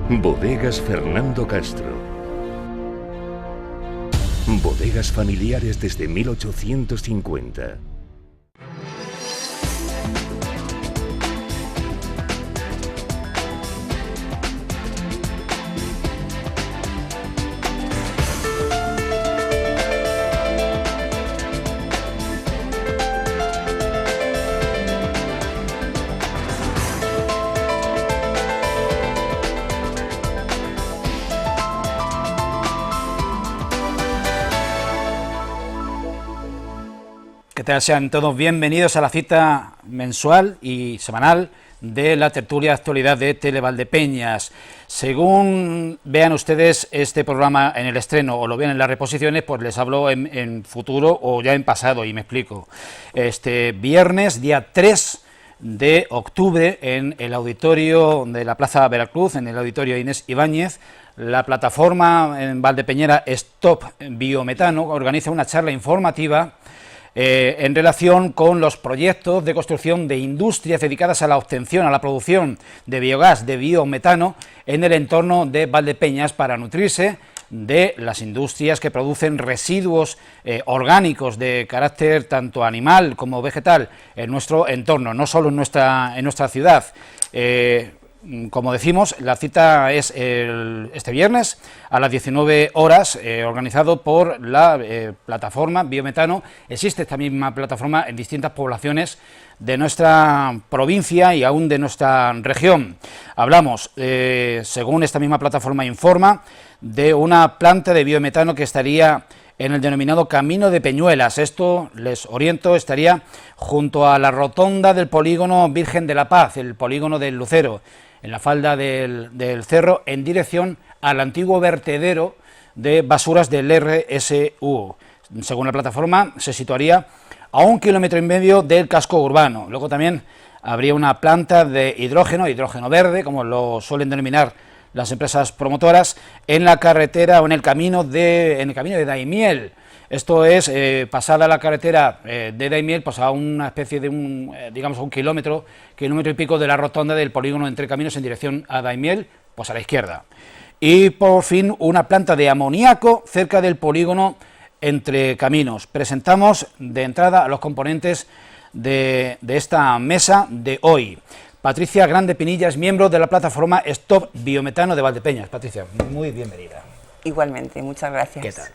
Bodegas Fernando Castro. Bodegas familiares desde 1850. ¿Qué tal? Sean todos bienvenidos a la cita mensual y semanal de la tertulia de actualidad de Televaldepeñas. Según vean ustedes este programa en el estreno o lo vean en las reposiciones, pues les hablo en futuro o ya en pasado, y me explico. Este viernes, día 3 de octubre, en el auditorio de la Plaza Veracruz, en el auditorio Inés Ibáñez, la plataforma en Valdepeñera Stop Biometano organiza una charla informativa en relación con los proyectos de construcción de industrias dedicadas a la obtención, a la producción de biogás, de biometano, en el entorno de Valdepeñas para nutrirse de las industrias que producen residuos orgánicos de carácter tanto animal como vegetal en nuestro entorno, no solo en nuestra ciudad. Como decimos, la cita es este viernes a las 19 horas, organizado por la plataforma Biometano. Existe esta misma plataforma en distintas poblaciones de nuestra provincia y aún de nuestra región. Hablamos, según esta misma plataforma informa, de una planta de biometano que estaría en el denominado Camino de Peñuelas. Esto, les oriento, estaría junto a la rotonda del polígono Virgen de la Paz, el polígono del Lucero, en la falda del cerro, en dirección al antiguo vertedero de basuras del RSU. Según la plataforma, se situaría a 1,5 kilómetros del casco urbano. Luego también habría una planta de hidrógeno verde, como lo suelen denominar las empresas promotoras, en la carretera o en el camino de Daimiel. Esto es, pasada la carretera de Daimiel, pues a una especie de digamos a 1 kilómetro y pico de la rotonda del polígono Entre Caminos en dirección a Daimiel, pues a la izquierda. Y por fin una planta de amoníaco cerca del polígono Entre Caminos. Presentamos de entrada a los componentes de esta mesa de hoy. Patricia Grande Pinilla es miembro de la plataforma Stop Biometano de Valdepeñas. Patricia, muy bienvenida. Igualmente, muchas gracias. ¿Qué tal?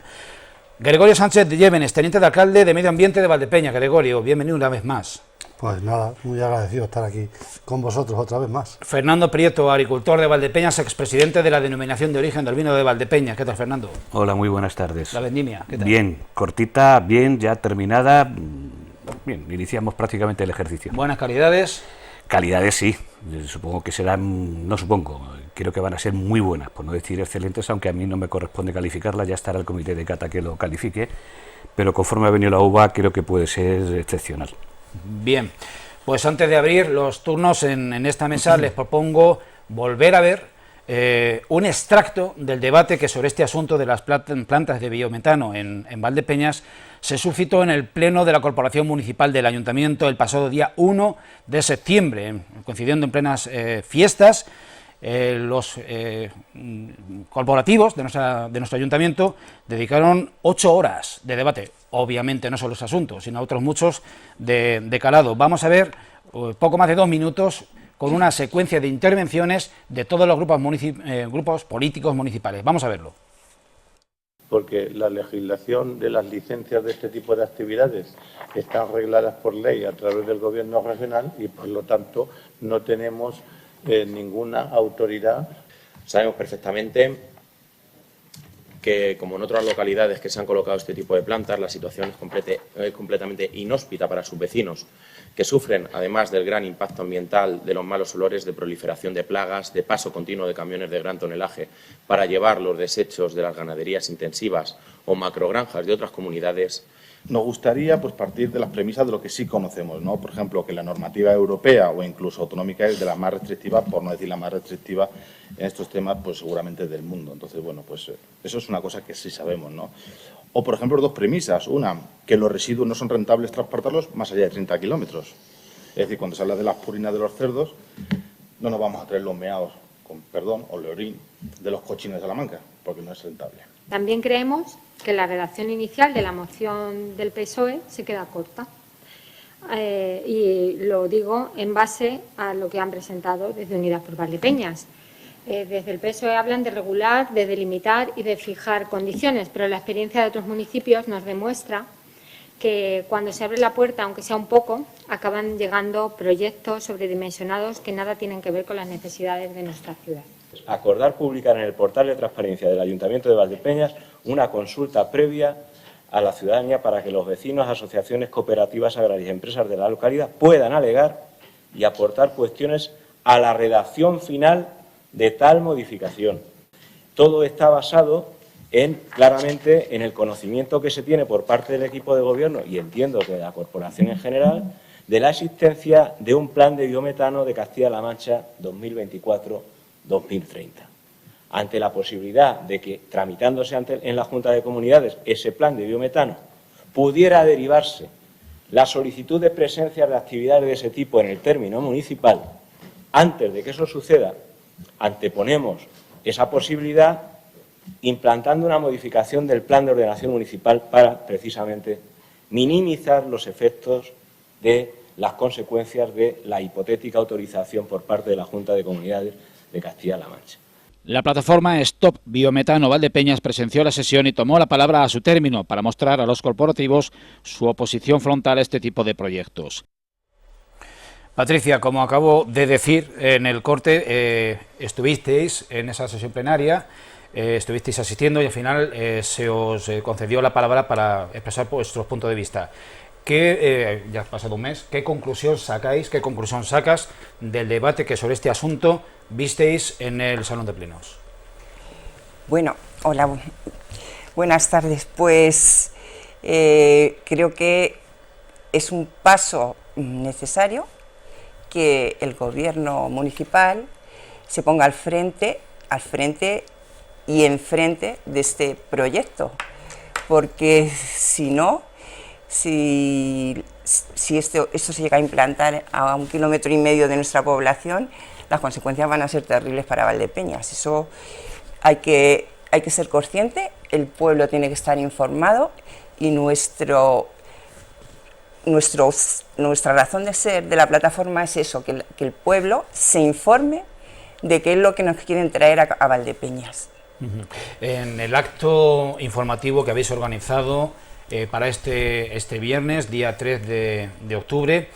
Gregorio Sánchez de Llévenes, teniente de alcalde de Medio Ambiente de Valdepeñas. Gregorio, bienvenido una vez más. Pues nada, muy agradecido estar aquí con vosotros otra vez más. Fernando Prieto, agricultor de Valdepeñas, expresidente de la denominación de origen del vino de Valdepeñas. ¿Qué tal, Fernando? Hola, muy buenas tardes. La vendimia, ¿qué tal? Bien, cortita, bien, ya terminada. Bien, iniciamos prácticamente el ejercicio. ¿Buenas calidades? Calidades sí, supongo que serán, no supongo, creo que van a ser muy buenas, por no decir excelentes, aunque a mí no me corresponde calificarlas, ya estará el comité de cata que lo califique, pero conforme ha venido la uva creo que puede ser excepcional. Bien, pues antes de abrir los turnos en esta mesa les propongo volver a ver un extracto del debate que sobre este asunto de las plantas de biometano en Valdepeñas se suscitó en el pleno de la Corporación Municipal del Ayuntamiento el pasado día 1 de septiembre, coincidiendo en plenas fiestas. Los corporativos de nuestro ayuntamiento dedicaron 8 horas de debate, obviamente no solo ese asunto, sino a otros muchos de calado. Vamos a ver poco más de 2 minutos con una secuencia de intervenciones de todos los grupos políticos municipales. Vamos a verlo. Porque la legislación de las licencias de este tipo de actividades están regladas por ley a través del Gobierno regional y, por lo tanto, no tenemos ninguna autoridad. Sabemos perfectamente que, como en otras localidades que se han colocado este tipo de plantas, la situación es completamente inhóspita para sus vecinos, que sufren, además del gran impacto ambiental de los malos olores de proliferación de plagas, de paso continuo de camiones de gran tonelaje para llevar los desechos de las ganaderías intensivas o macrogranjas de otras comunidades. Nos gustaría pues partir de las premisas de lo que sí conocemos, ¿no? Por ejemplo, que la normativa europea o incluso autonómica es de las más restrictivas, por no decir la más restrictiva en estos temas, pues seguramente del mundo. Entonces, bueno, pues eso es una cosa que sí sabemos, ¿no? O, por ejemplo, 2 premisas. Una, que los residuos no son rentables transportarlos más allá de 30 kilómetros. Es decir, cuando se habla de las purinas de los cerdos, no nos vamos a traer los meados con perdón, oleorín de los cochines de Salamanca, porque no es rentable. También creemos que la redacción inicial de la moción del PSOE se queda corta. Y lo digo en base a lo que han presentado desde Unidas por Valdepeñas. Desde el PSOE hablan de regular, de delimitar y de fijar condiciones, pero la experiencia de otros municipios nos demuestra que cuando se abre la puerta, aunque sea un poco, acaban llegando proyectos sobredimensionados que nada tienen que ver con las necesidades de nuestra ciudad. Acordar publicar en el portal de transparencia del Ayuntamiento de Valdepeñas una consulta previa a la ciudadanía para que los vecinos, asociaciones, cooperativas agrarias y empresas de la localidad puedan alegar y aportar cuestiones a la redacción final de tal modificación. Todo está basado claramente en el conocimiento que se tiene por parte del equipo de gobierno, y entiendo que de la corporación en general, de la existencia de un plan de biometano de Castilla-La Mancha 2024-2030. Ante la posibilidad de que, tramitándose en la Junta de Comunidades ese plan de biometano, pudiera derivarse la solicitud de presencia de actividades de ese tipo en el término municipal, antes de que eso suceda, anteponemos esa posibilidad implantando una modificación del plan de ordenación municipal para, precisamente, minimizar los efectos de las consecuencias de la hipotética autorización por parte de la Junta de Comunidades de Castilla-La Mancha. La plataforma Stop Biometano Valdepeñas presenció la sesión y tomó la palabra a su término para mostrar a los corporativos su oposición frontal a este tipo de proyectos. Patricia, como acabo de decir en el corte, estuvisteis en esa sesión plenaria, estuvisteis asistiendo y al final se os concedió la palabra para expresar vuestros puntos de vista. Ya ha pasado un mes, ¿qué conclusión sacas del debate que sobre este asunto visteis en el Salón de Plenos? Bueno, hola, buenas tardes. Pues creo que es un paso necesario que el gobierno municipal se ponga al frente y enfrente de este proyecto, porque si no, si esto se llega a implantar a 1,5 kilómetros de nuestra población, las consecuencias van a ser terribles para Valdepeñas. Eso hay que ser consciente, el pueblo tiene que estar informado y nuestra razón de ser de la plataforma es eso, que el pueblo se informe de qué es lo que nos quieren traer a Valdepeñas. En el acto informativo que habéis organizado para este viernes, día 3 de octubre,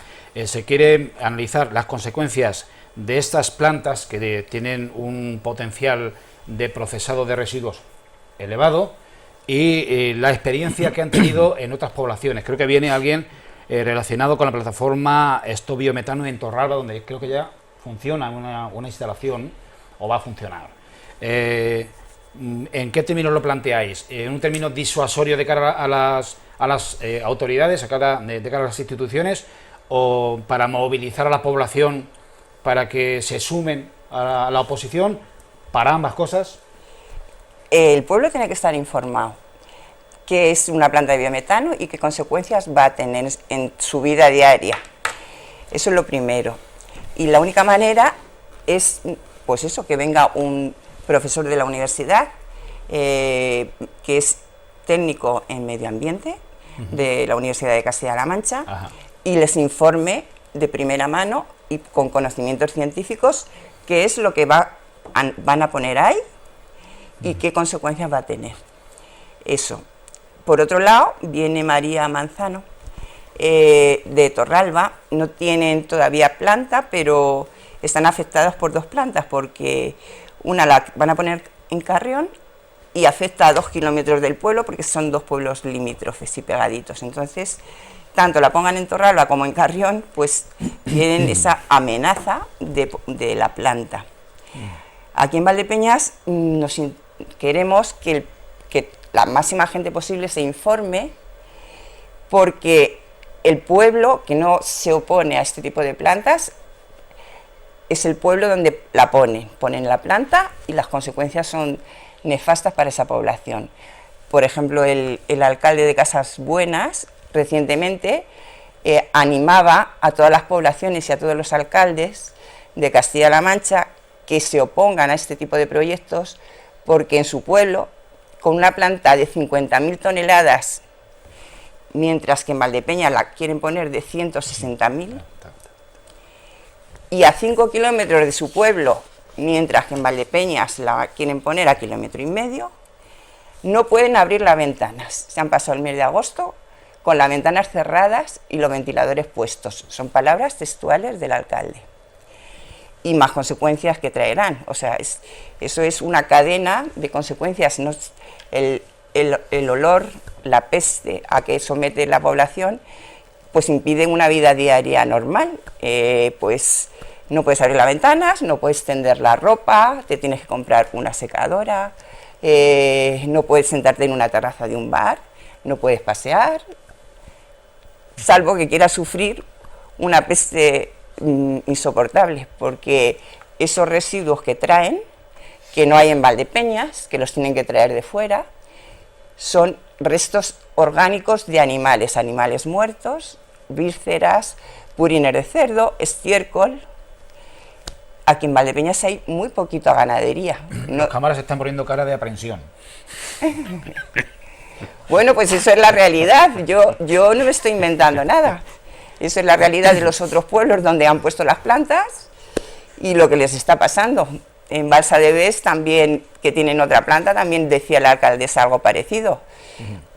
se quiere analizar las consecuencias de estas plantas que tienen un potencial de procesado de residuos elevado y la experiencia que han tenido en otras poblaciones. Creo que viene alguien relacionado con la plataforma Stop Biometano en Torralba, donde creo que ya funciona una instalación o va a funcionar. ¿En qué términos lo planteáis? ¿En un término disuasorio de cara a las autoridades, de cara a las instituciones, o para movilizar a la población para que se sumen a la oposición? ¿Para ambas cosas? El pueblo tiene que estar informado qué es una planta de biometano y qué consecuencias va a tener en su vida diaria. Eso es lo primero. Y la única manera es, pues eso, que venga un profesor de la universidad, que es técnico en medio ambiente de la Universidad de Castilla-La Mancha, y les informe de primera mano y con conocimientos científicos qué es lo que van a poner ahí y qué consecuencias va a tener. Eso. Por otro lado, viene María Manzano, de Torralba. No tienen todavía planta, pero están afectados por 2 plantas, porque una la van a poner en Carrión y afecta a 2 kilómetros del pueblo, porque son 2 pueblos limítrofes y pegaditos. Entonces, tanto la pongan en Torralba como en Carrión, pues tienen esa amenaza de la planta. Aquí en Valdepeñas queremos que la máxima gente posible se informe, porque el pueblo que no se opone a este tipo de plantas es el pueblo donde la ponen la planta y las consecuencias son nefastas para esa población. Por ejemplo, el alcalde de Casas Buenas recientemente animaba a todas las poblaciones y a todos los alcaldes de Castilla-La Mancha que se opongan a este tipo de proyectos, porque en su pueblo, con una planta de 50.000 toneladas, mientras que en Valdepeñas la quieren poner de 160.000, y a 5 kilómetros de su pueblo, mientras que en Valdepeñas la quieren poner a 1,5 kilómetros, no pueden abrir las ventanas. Se han pasado el mes de agosto con las ventanas cerradas y los ventiladores puestos. Son palabras textuales del alcalde. Y más consecuencias que traerán. O sea, eso es una cadena de consecuencias. El olor, la peste a que somete la población, pues impiden una vida diaria normal. Pues no puedes abrir las ventanas, no puedes tender la ropa, te tienes que comprar una secadora, no puedes sentarte en una terraza de un bar, no puedes pasear, salvo que quieras sufrir una peste insoportable, porque esos residuos que traen, que no hay en Valdepeñas, que los tienen que traer de fuera, son restos orgánicos de animales muertos, vísceras, purines de cerdo, estiércol. Aquí en Valdepeñas hay muy poquito ganadería. Las cámaras están poniendo cara de aprensión. Bueno, pues eso es la realidad. Yo no me estoy inventando nada. Eso es la realidad de los otros pueblos donde han puesto las plantas y lo que les está pasando. En Balsa de Bes también, que tienen otra planta, también decía la alcaldesa algo parecido.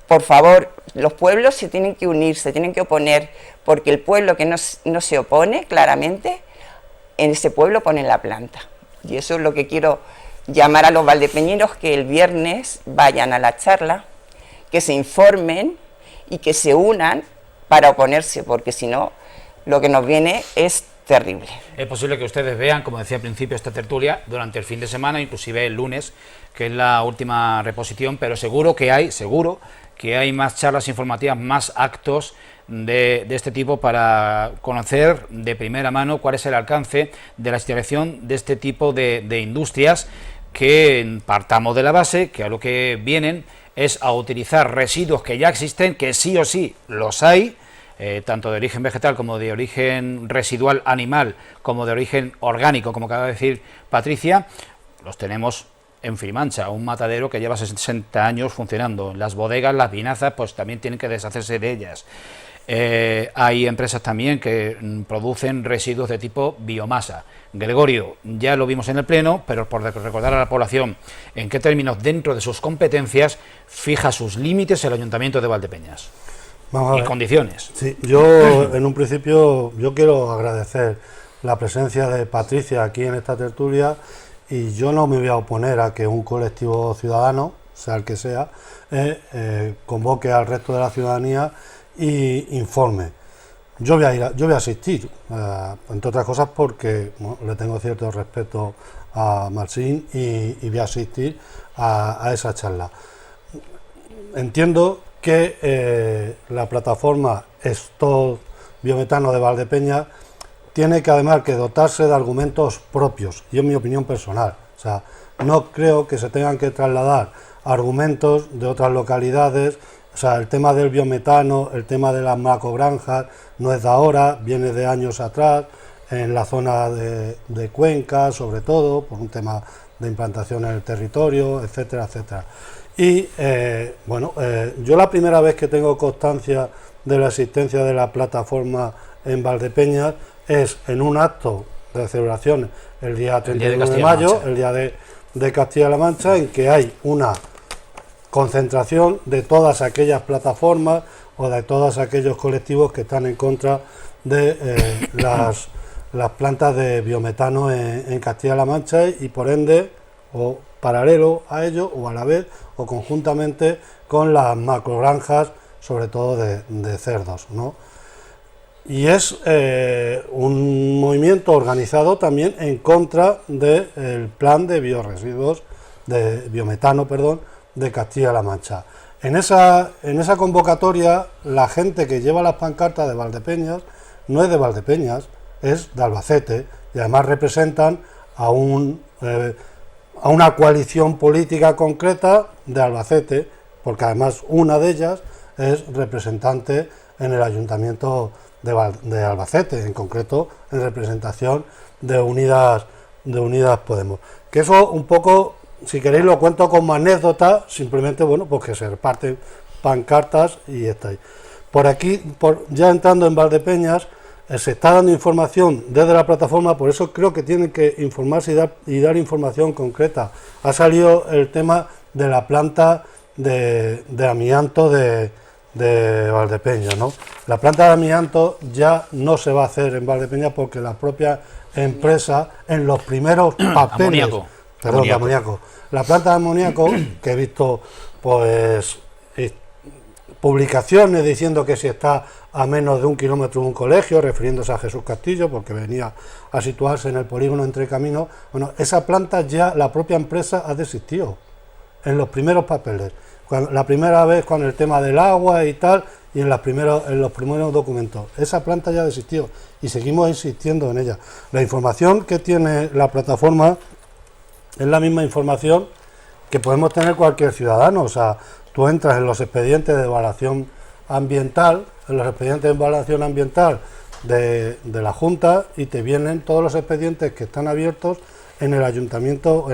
Por favor, los pueblos se tienen que unir, se tienen que oponer, porque el pueblo que no se opone claramente, en ese pueblo ponen la planta. Y eso es lo que quiero llamar a los valdepeñeros, que el viernes vayan a la charla, que se informen y que se unan para oponerse, porque si no, lo que nos viene es terrible. Es posible que ustedes vean, como decía al principio, esta tertulia durante el fin de semana, inclusive el lunes, que es la última reposición, pero seguro que hay más charlas informativas, más actos de este tipo para conocer de primera mano cuál es el alcance de la instalación de este tipo de industrias, que partamos de la base que a lo que vienen es a utilizar residuos que ya existen, que sí o sí los hay, tanto de origen vegetal como de origen residual animal, como de origen orgánico, como acaba de decir Patricia. Los tenemos en Frimancha, un matadero que lleva 60 años funcionando. Las bodegas, las vinazas, pues también tienen que deshacerse de ellas. Hay empresas también que producen residuos de tipo biomasa. Gregorio, ya lo vimos en el pleno, pero por recordar a la población en qué términos, dentro de sus competencias, fija sus límites el Ayuntamiento de Valdepeñas. Vamos a ver. Y condiciones. Sí, yo en un principio quiero agradecer la presencia de Patricia aquí en esta tertulia, y yo no me voy a oponer a que un colectivo ciudadano, sea el que sea, convoque al resto de la ciudadanía y informe. Yo voy a asistir, entre otras cosas porque le tengo cierto respeto a Marcín, y voy a asistir a esa charla. Entiendo que la plataforma Stop Biometano de Valdepeñas tiene que además que dotarse de argumentos propios, y es mi opinión personal. O sea, no creo que se tengan que trasladar argumentos de otras localidades. O sea, el tema del biometano, el tema de las macogranjas, no es de ahora, viene de años atrás, en la zona de Cuenca, sobre todo, por un tema de implantación en el territorio, etcétera, etcétera. Y, yo la primera vez que tengo constancia de la existencia de la plataforma en Valdepeñas es en un acto de celebración el día 31 de mayo, el día de Castilla-La Mancha, en que hay una concentración de todas aquellas plataformas o de todos aquellos colectivos que están en contra de las plantas de biometano en Castilla-La Mancha, y por ende, o paralelo a ello, o a la vez, o conjuntamente con las macrogranjas, sobre todo de cerdos, ¿no? Y es un movimiento organizado también en contra del plan de bioresiduos, de biometano, perdón, de Castilla-La Mancha. En esa convocatoria, la gente que lleva las pancartas de Valdepeñas no es de Valdepeñas, es de Albacete, y además representan a una coalición política concreta de Albacete, porque además una de ellas es representante en el Ayuntamiento de Albacete, en concreto en representación de Unidas de Unidas Podemos. Que eso un poco, si queréis lo cuento como anécdota, simplemente, bueno, pues que se reparten pancartas y está ahí. Por aquí, ya entrando en Valdepeñas, se está dando información desde la plataforma, por eso creo que tienen que informarse y dar información concreta. Ha salido el tema de la planta de amianto de Valdepeñas, ¿no? La planta de amianto ya no se va a hacer en Valdepeñas porque la propia empresa, en los primeros papeles... amoníaco. La planta de amoníaco, que he visto pues publicaciones diciendo que si está a menos de 1 kilómetro de un colegio, refiriéndose a Jesús Castillo, porque venía a situarse en el polígono Entre Caminos, bueno, esa planta ya la propia empresa ha desistido en los primeros papeles, la primera vez con el tema del agua y tal, y en los primeros documentos. Esa planta ya desistió y seguimos insistiendo en ella. La información que tiene la plataforma es la misma información que podemos tener cualquier ciudadano. O sea, tú entras en los expedientes de evaluación ambiental, de la Junta, y te vienen todos los expedientes que están abiertos en el ayuntamiento,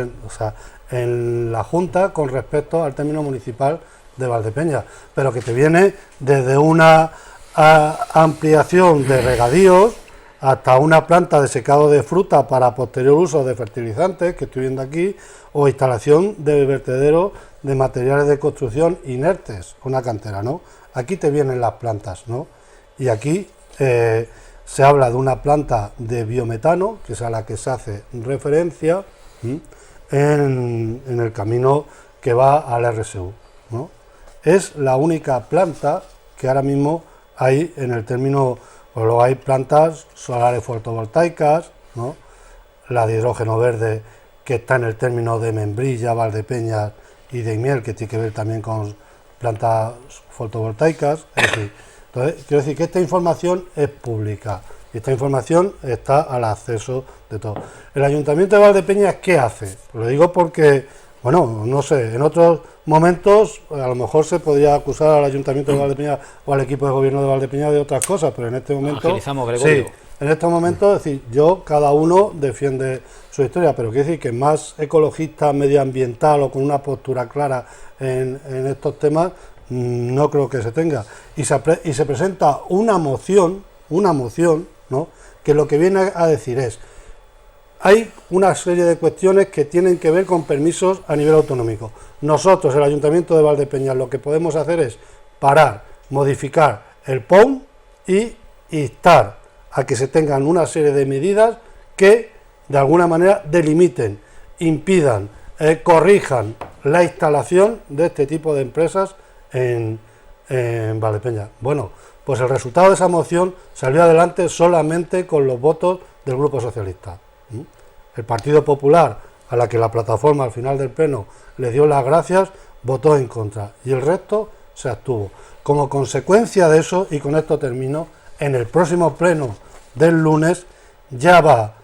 en la Junta con respecto al término municipal de Valdepeñas, pero que te viene desde una ampliación de regadíos hasta una planta de secado de fruta para posterior uso de fertilizantes, que estoy viendo aquí, o instalación de vertedero de materiales de construcción inertes, una cantera, ¿no? Aquí te vienen las plantas, ¿no? Y aquí se habla de una planta de biometano, que es a la que se hace referencia en el camino que va al RSU, ¿no? Es la única planta que ahora mismo hay en el término, pues luego hay plantas solares fotovoltaicas, ¿no? La de hidrógeno verde, que está en el término de Membrilla, Valdepeñas y de Imiel, que tiene que ver también con plantas fotovoltaicas. Es decir, entonces, quiero decir que esta información es pública y esta información está al acceso de todos. ¿El Ayuntamiento de Valdepeñas qué hace? Pues lo digo porque, bueno, no sé, en otros momentos a lo mejor se podría acusar al Ayuntamiento de Valdepeñas o al equipo de gobierno de Valdepeñas de otras cosas, pero en este momento... Agilizamos, Gregorio. Sí, en este momento, es decir, cada uno defiende su historia, pero quiero decir que más ecologista, medioambiental o con una postura clara en estos temas, no creo que se tenga. Y se presenta una moción, ¿no?, que lo que viene a decir es: hay una serie de cuestiones que tienen que ver con permisos a nivel autonómico. Nosotros, el Ayuntamiento de Valdepeñas, lo que podemos hacer es parar, modificar el PON y instar a que se tengan una serie de medidas que de alguna manera delimiten, impidan, corrijan la instalación de este tipo de empresas en Valdepeñas. Bueno, pues el resultado de esa moción salió adelante solamente con los votos del Grupo Socialista. El Partido Popular, a la que la plataforma al final del pleno le dio las gracias, votó en contra y el resto se abstuvo. Como consecuencia de eso, y con esto termino, en el próximo pleno del lunes ya va,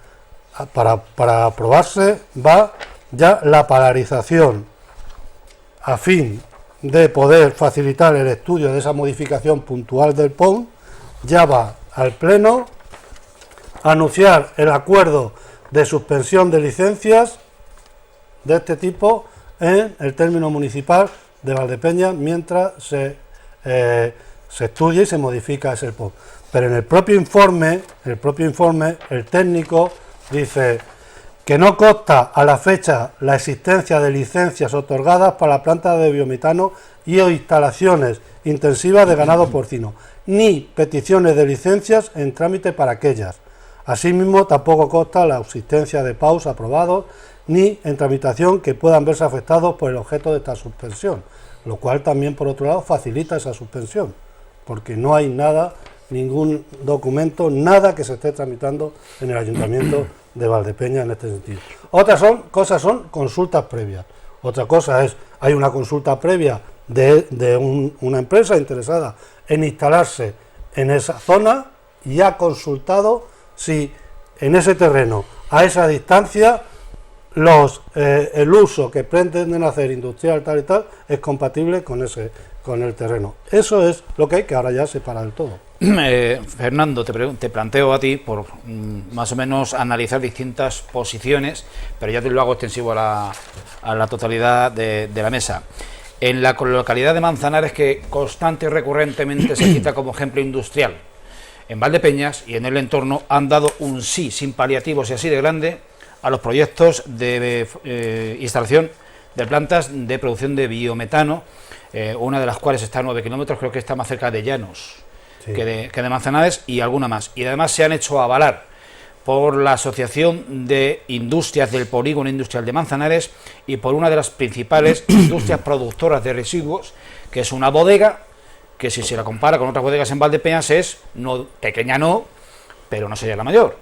para aprobarse, va ya la paralización a fin de poder facilitar el estudio de esa modificación puntual del PON. Ya va al pleno a anunciar el acuerdo de suspensión de licencias de este tipo en el término municipal de Valdepeñas mientras se estudia y se modifica ese PON. Pero en el propio informe, el técnico dice que no consta a la fecha la existencia de licencias otorgadas para la planta de biometano y o instalaciones intensivas de ganado porcino, ni peticiones de licencias en trámite para aquellas. Asimismo, tampoco consta la existencia de PAUs aprobados ni en tramitación que puedan verse afectados por el objeto de esta suspensión, lo cual también, por otro lado, facilita esa suspensión, porque no hay nada, ningún documento, nada que se esté tramitando en el Ayuntamiento de Valdepeñas en este sentido. Otras cosas son consultas previas. Otra cosa es, hay una consulta previa de una empresa interesada en instalarse en esa zona y ha consultado si en ese terreno, a esa distancia, el uso que pretenden hacer industrial tal y tal es compatible con el terreno. Eso es lo que hay, que ahora ya se para del todo. Fernando, te planteo a ti por más o menos analizar distintas posiciones, pero ya te lo hago extensivo a la totalidad de la mesa. En la localidad de Manzanares, que constante y recurrentemente se cita como ejemplo industrial, en Valdepeñas y en el entorno han dado un sí sin paliativos y así de grande a los proyectos de instalación de plantas de producción de biometano, una de las cuales está a 9 kilómetros, creo que está más cerca de Llanos, sí, que de Manzanares, y alguna más. Y además se han hecho avalar por la Asociación de Industrias del Polígono Industrial de Manzanares y por una de las principales industrias productoras de residuos, que es una bodega que, si se la compara con otras bodegas en Valdepeñas, es no pequeña, no, pero no sería la mayor.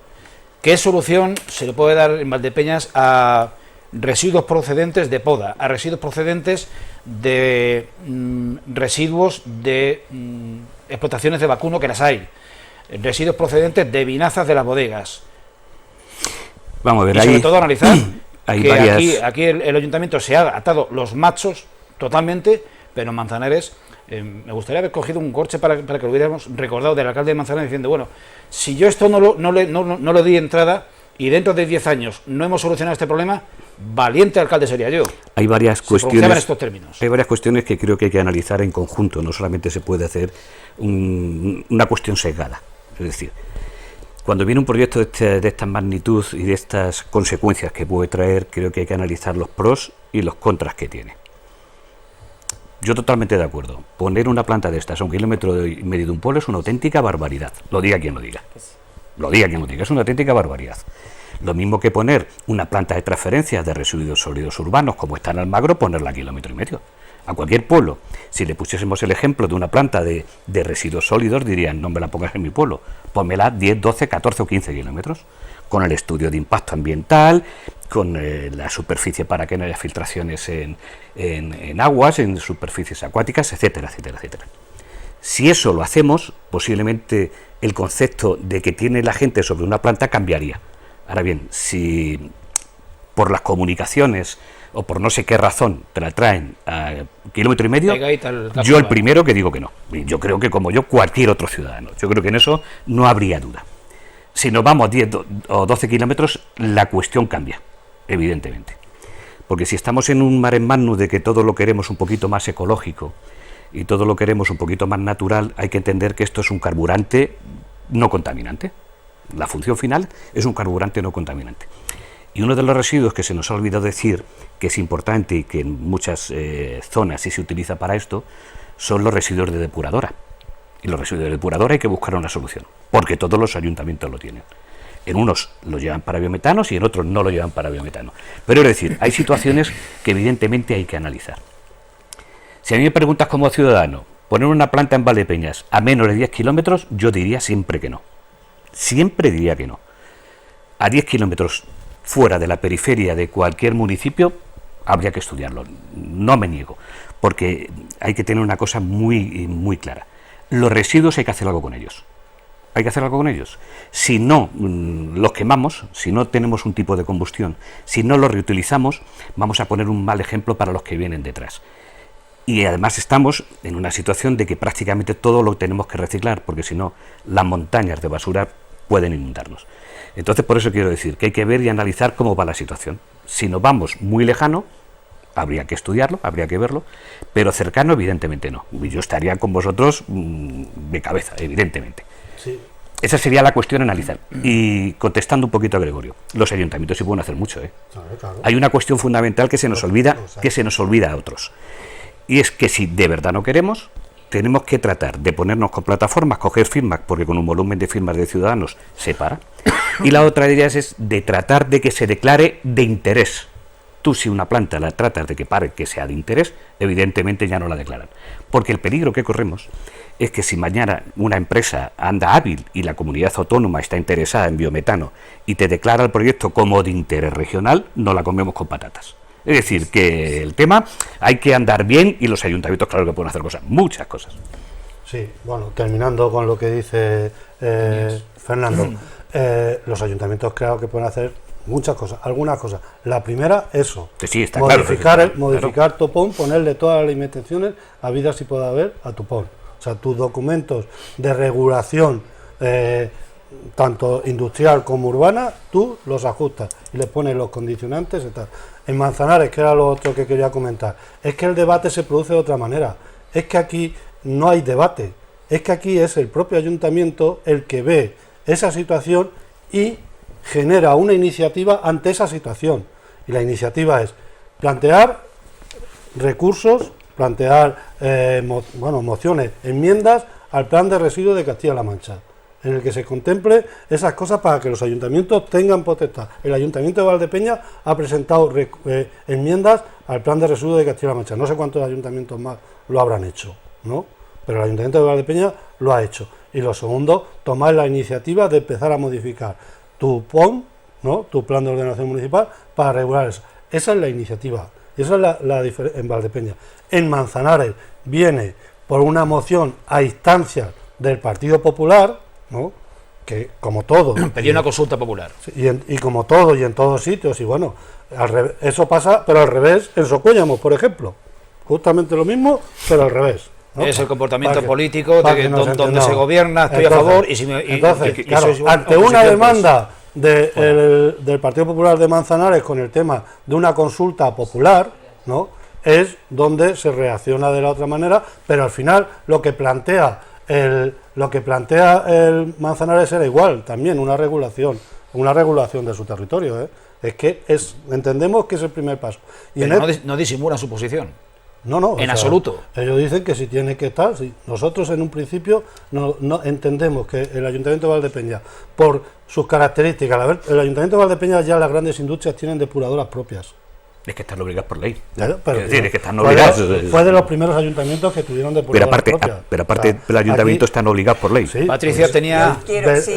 ¿Qué solución se le puede dar en Valdepeñas a residuos procedentes de poda, a residuos procedentes de residuos de explotaciones de vacuno, que las hay, residuos procedentes de vinazas de las bodegas? Vamos a ver, y sobre todo analizar hay que varias... aquí el ayuntamiento se ha atado los machos totalmente, pero en Manzanares me gustaría haber cogido un corche para que lo hubiéramos recordado del alcalde de Manzanares diciendo, bueno, si yo esto no le di entrada y dentro de 10 años no hemos solucionado este problema, valiente alcalde sería yo. Hay varias cuestiones en estos términos. Hay varias cuestiones que creo que hay que analizar en conjunto, no solamente se puede hacer una cuestión sesgada. Es decir, cuando viene un proyecto de esta magnitud y de estas consecuencias que puede traer, creo que hay que analizar los pros y los contras que tiene. Yo totalmente de acuerdo. Poner una planta de estas a 1,5 kilómetros de un pueblo es una auténtica barbaridad. Lo diga quien lo diga. Lo diga quien lo diga. Es una auténtica barbaridad. Lo mismo que poner una planta de transferencia de residuos sólidos urbanos, como está en Almagro, ponerla a 1,5 kilómetros. A cualquier pueblo, si le pusiésemos el ejemplo de una planta de residuos sólidos, dirían, no me la pongas en mi pueblo, pónmela 10, 12, 14 o 15 kilómetros, con el estudio de impacto ambiental, con la superficie para que no haya filtraciones en aguas, en superficies acuáticas, etcétera, etcétera, etcétera. Si eso lo hacemos, posiblemente el concepto de que tiene la gente sobre una planta cambiaría. Ahora bien, si por las comunicaciones o por no sé qué razón te la traen a 1,5 kilómetros, yo el primero que digo que no. Yo creo que, como yo, cualquier otro ciudadano. Yo creo que en eso no habría duda. Si nos vamos a 10 o 12 kilómetros, la cuestión cambia, evidentemente. Porque si estamos en un mare magnum de que todo lo queremos un poquito más ecológico y todo lo queremos un poquito más natural, hay que entender que esto es un carburante no contaminante. La función final es un carburante no contaminante. Y uno de los residuos que se nos ha olvidado decir, que es importante y que en muchas zonas sí se utiliza para esto, son los residuos de depuradora. Y los residuos de depuradora hay que buscar una solución, porque todos los ayuntamientos lo tienen. En unos lo llevan para biometanos y en otros no lo llevan para biometano. Pero es decir, hay situaciones que evidentemente hay que analizar. Si a mí me preguntas como ciudadano, poner una planta en Valdepeñas a menos de 10 kilómetros, yo diría siempre que no. Siempre diría que no. A 10 kilómetros fuera de la periferia de cualquier municipio, habría que estudiarlo. No me niego, porque hay que tener una cosa muy, muy clara. Los residuos hay que hacer algo con ellos. Hay que hacer algo con ellos. Si no los quemamos, si no tenemos un tipo de combustión, si no los reutilizamos, vamos a poner un mal ejemplo para los que vienen detrás. Y además estamos en una situación de que prácticamente todo lo tenemos que reciclar, porque si no, las montañas de basura pueden inundarnos. Entonces, por eso quiero decir que hay que ver y analizar cómo va la situación. Si nos vamos muy lejano, habría que estudiarlo, habría que verlo, pero cercano, evidentemente no. Y yo estaría con vosotros de cabeza, evidentemente. Sí. Esa sería la cuestión a analizar. Y contestando un poquito a Gregorio, los ayuntamientos sí pueden hacer mucho, ¿eh? Claro. Hay una cuestión fundamental que se nos olvida a otros. Y es que si de verdad no queremos, tenemos que tratar de ponernos con plataformas, coger firmas, porque con un volumen de firmas de ciudadanos se para. Y la otra de ellas es de tratar de que se declare de interés. Tú, si una planta la tratas de que pare, que sea de interés, evidentemente ya no la declaran. Porque el peligro que corremos es que si mañana una empresa anda hábil y la comunidad autónoma está interesada en biometano y te declara el proyecto como de interés regional, no la comemos con patatas. Es decir, que el tema hay que andar bien y los ayuntamientos, claro que pueden hacer cosas, muchas cosas. Sí, bueno, terminando con lo que dice Fernando, los ayuntamientos creo que pueden hacer muchas cosas, algunas cosas. La primera, eso, sí, está modificar claro, modificar Topón, ponerle todas las limitaciones habidas y pueda haber a Topón. O sea, tus documentos de regulación, tanto industrial como urbana, tú los ajustas y le pones los condicionantes y tal. En Manzanares, que era lo otro que quería comentar, es que el debate se produce de otra manera. Es que aquí no hay debate, es que aquí es el propio ayuntamiento el que ve esa situación y genera una iniciativa ante esa situación. Y la iniciativa es plantear recursos, plantear mociones, enmiendas al plan de residuos de Castilla-La Mancha, en el que se contemple esas cosas para que los ayuntamientos tengan potestad. El Ayuntamiento de Valdepeñas ha presentado enmiendas al plan de residuos de Castilla-La Mancha. No sé cuántos ayuntamientos más lo habrán hecho, ¿no? Pero el Ayuntamiento de Valdepeñas lo ha hecho. Y lo segundo, tomar la iniciativa de empezar a modificar tu POM, ¿no?, tu plan de ordenación municipal, para regular eso. Esa es la iniciativa. Y esa es la diferencia en Valdepeñas. En Manzanares viene por una moción a instancias del Partido Popular, ¿no?, que como todo... Pedía una consulta popular. Y como todo, y en todos sitios, y bueno, eso pasa, pero al revés, en Socuéllamos, por ejemplo. Justamente lo mismo, pero al revés, ¿no? Es el comportamiento político de donde se gobierna, estoy a favor, ante una demanda del Partido Popular de Manzanares con el tema de una consulta popular, ¿no?, es donde se reacciona de la otra manera, pero al final lo que plantea el Manzanares era igual, también una regulación de su territorio, ¿eh? Es que entendemos que es el primer paso. Y pero no disimula su posición. No, en absoluto. Ellos dicen que si tiene que estar, sí. Nosotros en un principio no entendemos que el Ayuntamiento de Valdepeñas, por sus características, el Ayuntamiento de Valdepeñas, ya las grandes industrias tienen depuradoras propias. Es que están obligados por ley. Claro, pero es decir, es que están obligados. Fue de los primeros ayuntamientos que tuvieron depuradoras propias. Pero aparte, el ayuntamiento están obligados por ley. Sí, Patricia pues, tenía...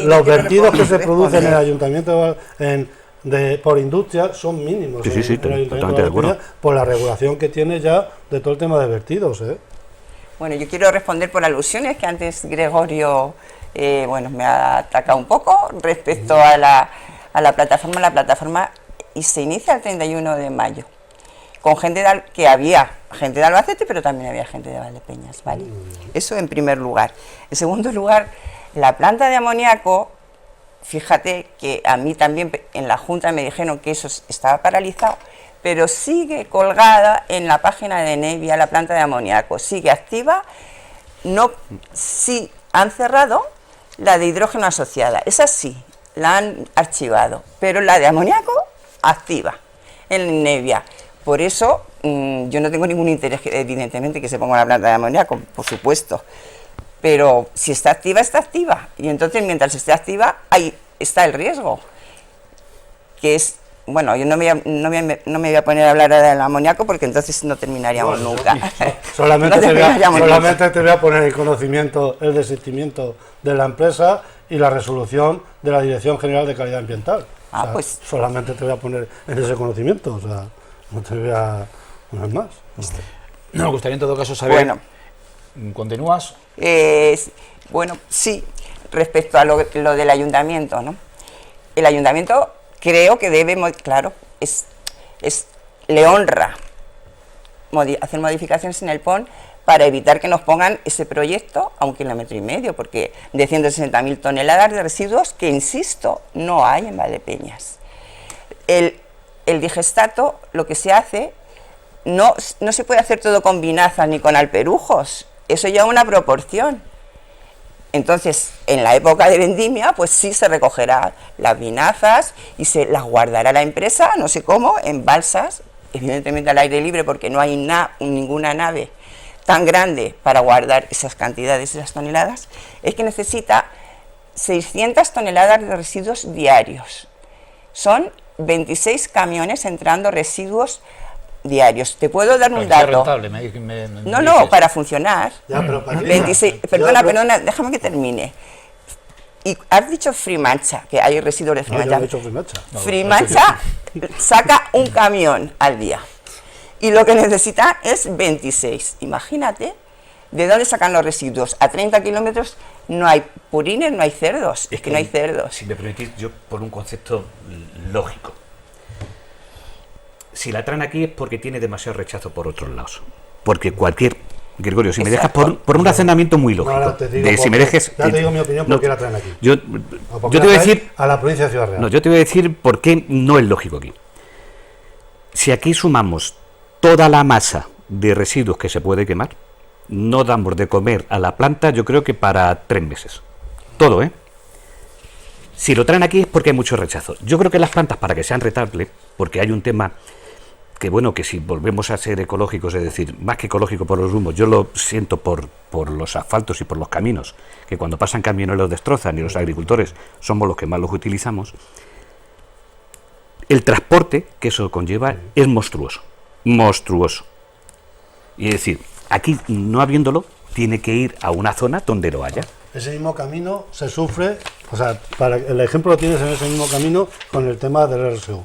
los vertidos que se producen en el Ayuntamiento por industria son mínimos. Sí, totalmente de acuerdo. Por la regulación que tiene ya de todo el tema de vertidos, ¿eh? Bueno, yo quiero responder por alusiones que antes Gregorio me ha atacado un poco respecto a la plataforma. La plataforma y se inicia el 31 de mayo, con que había gente de Albacete, pero también había gente de Valdepeñas, ¿vale? Eso en primer lugar. En segundo lugar, la planta de amoníaco, fíjate que a mí también en la Junta me dijeron que eso estaba paralizado, pero sigue colgada en la página de Nevia, la planta de amoníaco, sigue activa. Sí han cerrado la de hidrógeno asociada, esa sí, la han archivado, pero la de amoníaco activa en Nevia. Por eso yo no tengo ningún interés, evidentemente, que se ponga la planta de amoníaco, por supuesto, pero si está activa, está activa, y entonces mientras esté activa, ahí está el riesgo, que es, bueno, yo no me voy a poner a hablar del amoníaco porque entonces no terminaríamos nunca. Solamente te voy a poner el conocimiento, el desistimiento de la empresa y la resolución de la Dirección General de Calidad Ambiental. Pues solamente te voy a poner en ese conocimiento, o sea, no te voy a poner más. Me gustaría en todo caso saber... Bueno, ¿continúas? Bueno, sí, respecto a lo del ayuntamiento, ¿no? El ayuntamiento creo que debe, claro, le honra hacer modificaciones en el PON para evitar que nos pongan ese proyecto a 1,5 km, porque de 160.000 toneladas de residuos que, insisto, no hay en Valdepeñas. El digestato, lo que se hace, no se puede hacer todo con vinazas ni con alperujos, eso lleva una proporción. Entonces, en la época de vendimia, pues sí se recogerá las vinazas y se las guardará la empresa, no sé cómo, en balsas, evidentemente al aire libre, porque no hay ninguna nave tan grande para guardar esas cantidades, esas toneladas. Es que necesita 600 toneladas de residuos diarios. Son 26 camiones entrando residuos diarios. Te puedo dar un dato. No, para funcionar. Ya, pero 26, perdona, déjame que termine. Y has dicho Frimancha, que hay residuos de Frimancha. Frimancha saca un camión al día. Y lo que necesita es 26. Imagínate, ¿de dónde sacan los residuos? A 30 kilómetros no hay purines, no hay cerdos. Es que no hay cerdos. Si me permitís, yo por un concepto lógico. Si la traen aquí es porque tiene demasiado rechazo por otros lados. Porque cualquier Gregorio, si me Exacto. dejas por un razonamiento muy lógico. Ahora te digo si me dejes, ya te digo mi opinión por qué la traen aquí. Yo O te porque voy a la traen decir, a la provincia de Ciudad Real. no, yo te voy a decir por qué no es lógico aquí. Si aquí sumamos toda la masa de residuos que se puede quemar, no damos de comer a la planta, yo creo que para 3 meses. Todo, ¿eh? Si lo traen aquí es porque hay mucho rechazo. Yo creo que las plantas, para que sean rentables, porque hay un tema que, bueno, que si volvemos a ser ecológicos, es decir, más que ecológico por los rumos, yo lo siento por los asfaltos y por los caminos, que cuando pasan camiones los destrozan y los agricultores somos los que más los utilizamos. El transporte que eso conlleva es monstruoso, monstruoso. Y es decir, aquí no habiéndolo, tiene que ir a una zona donde lo haya. Ese mismo camino se sufre, o sea, para el ejemplo lo tienes en ese mismo camino con el tema del RSU.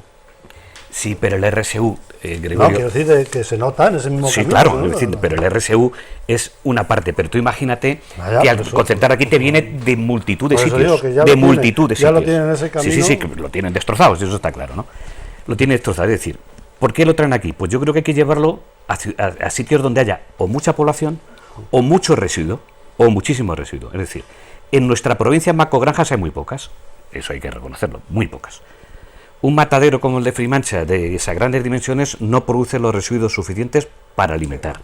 Sí, pero el RSU, Gregorio... No, quiero decir que se nota en ese mismo Sí, camino. claro, ¿no? es decir, pero el RSU es una parte, pero tú imagínate Vaya, que al eso, concertar aquí te viene de multitud de Por eso sitios, digo que ya de lo tienen, multitud de ya sitios. lo tienen en ese camino. Sí, sí, que lo tienen destrozados, eso está claro, ¿no? Lo tienen destrozado, es decir, ¿por qué lo traen aquí? Pues yo creo que hay que llevarlo a sitios donde haya o mucha población, o mucho residuo, o muchísimo residuo. Es decir, en nuestra provincia macogranjas hay muy pocas, eso hay que reconocerlo, muy pocas. Un matadero como el de Frimancha, de esas grandes dimensiones, no produce los residuos suficientes para alimentar.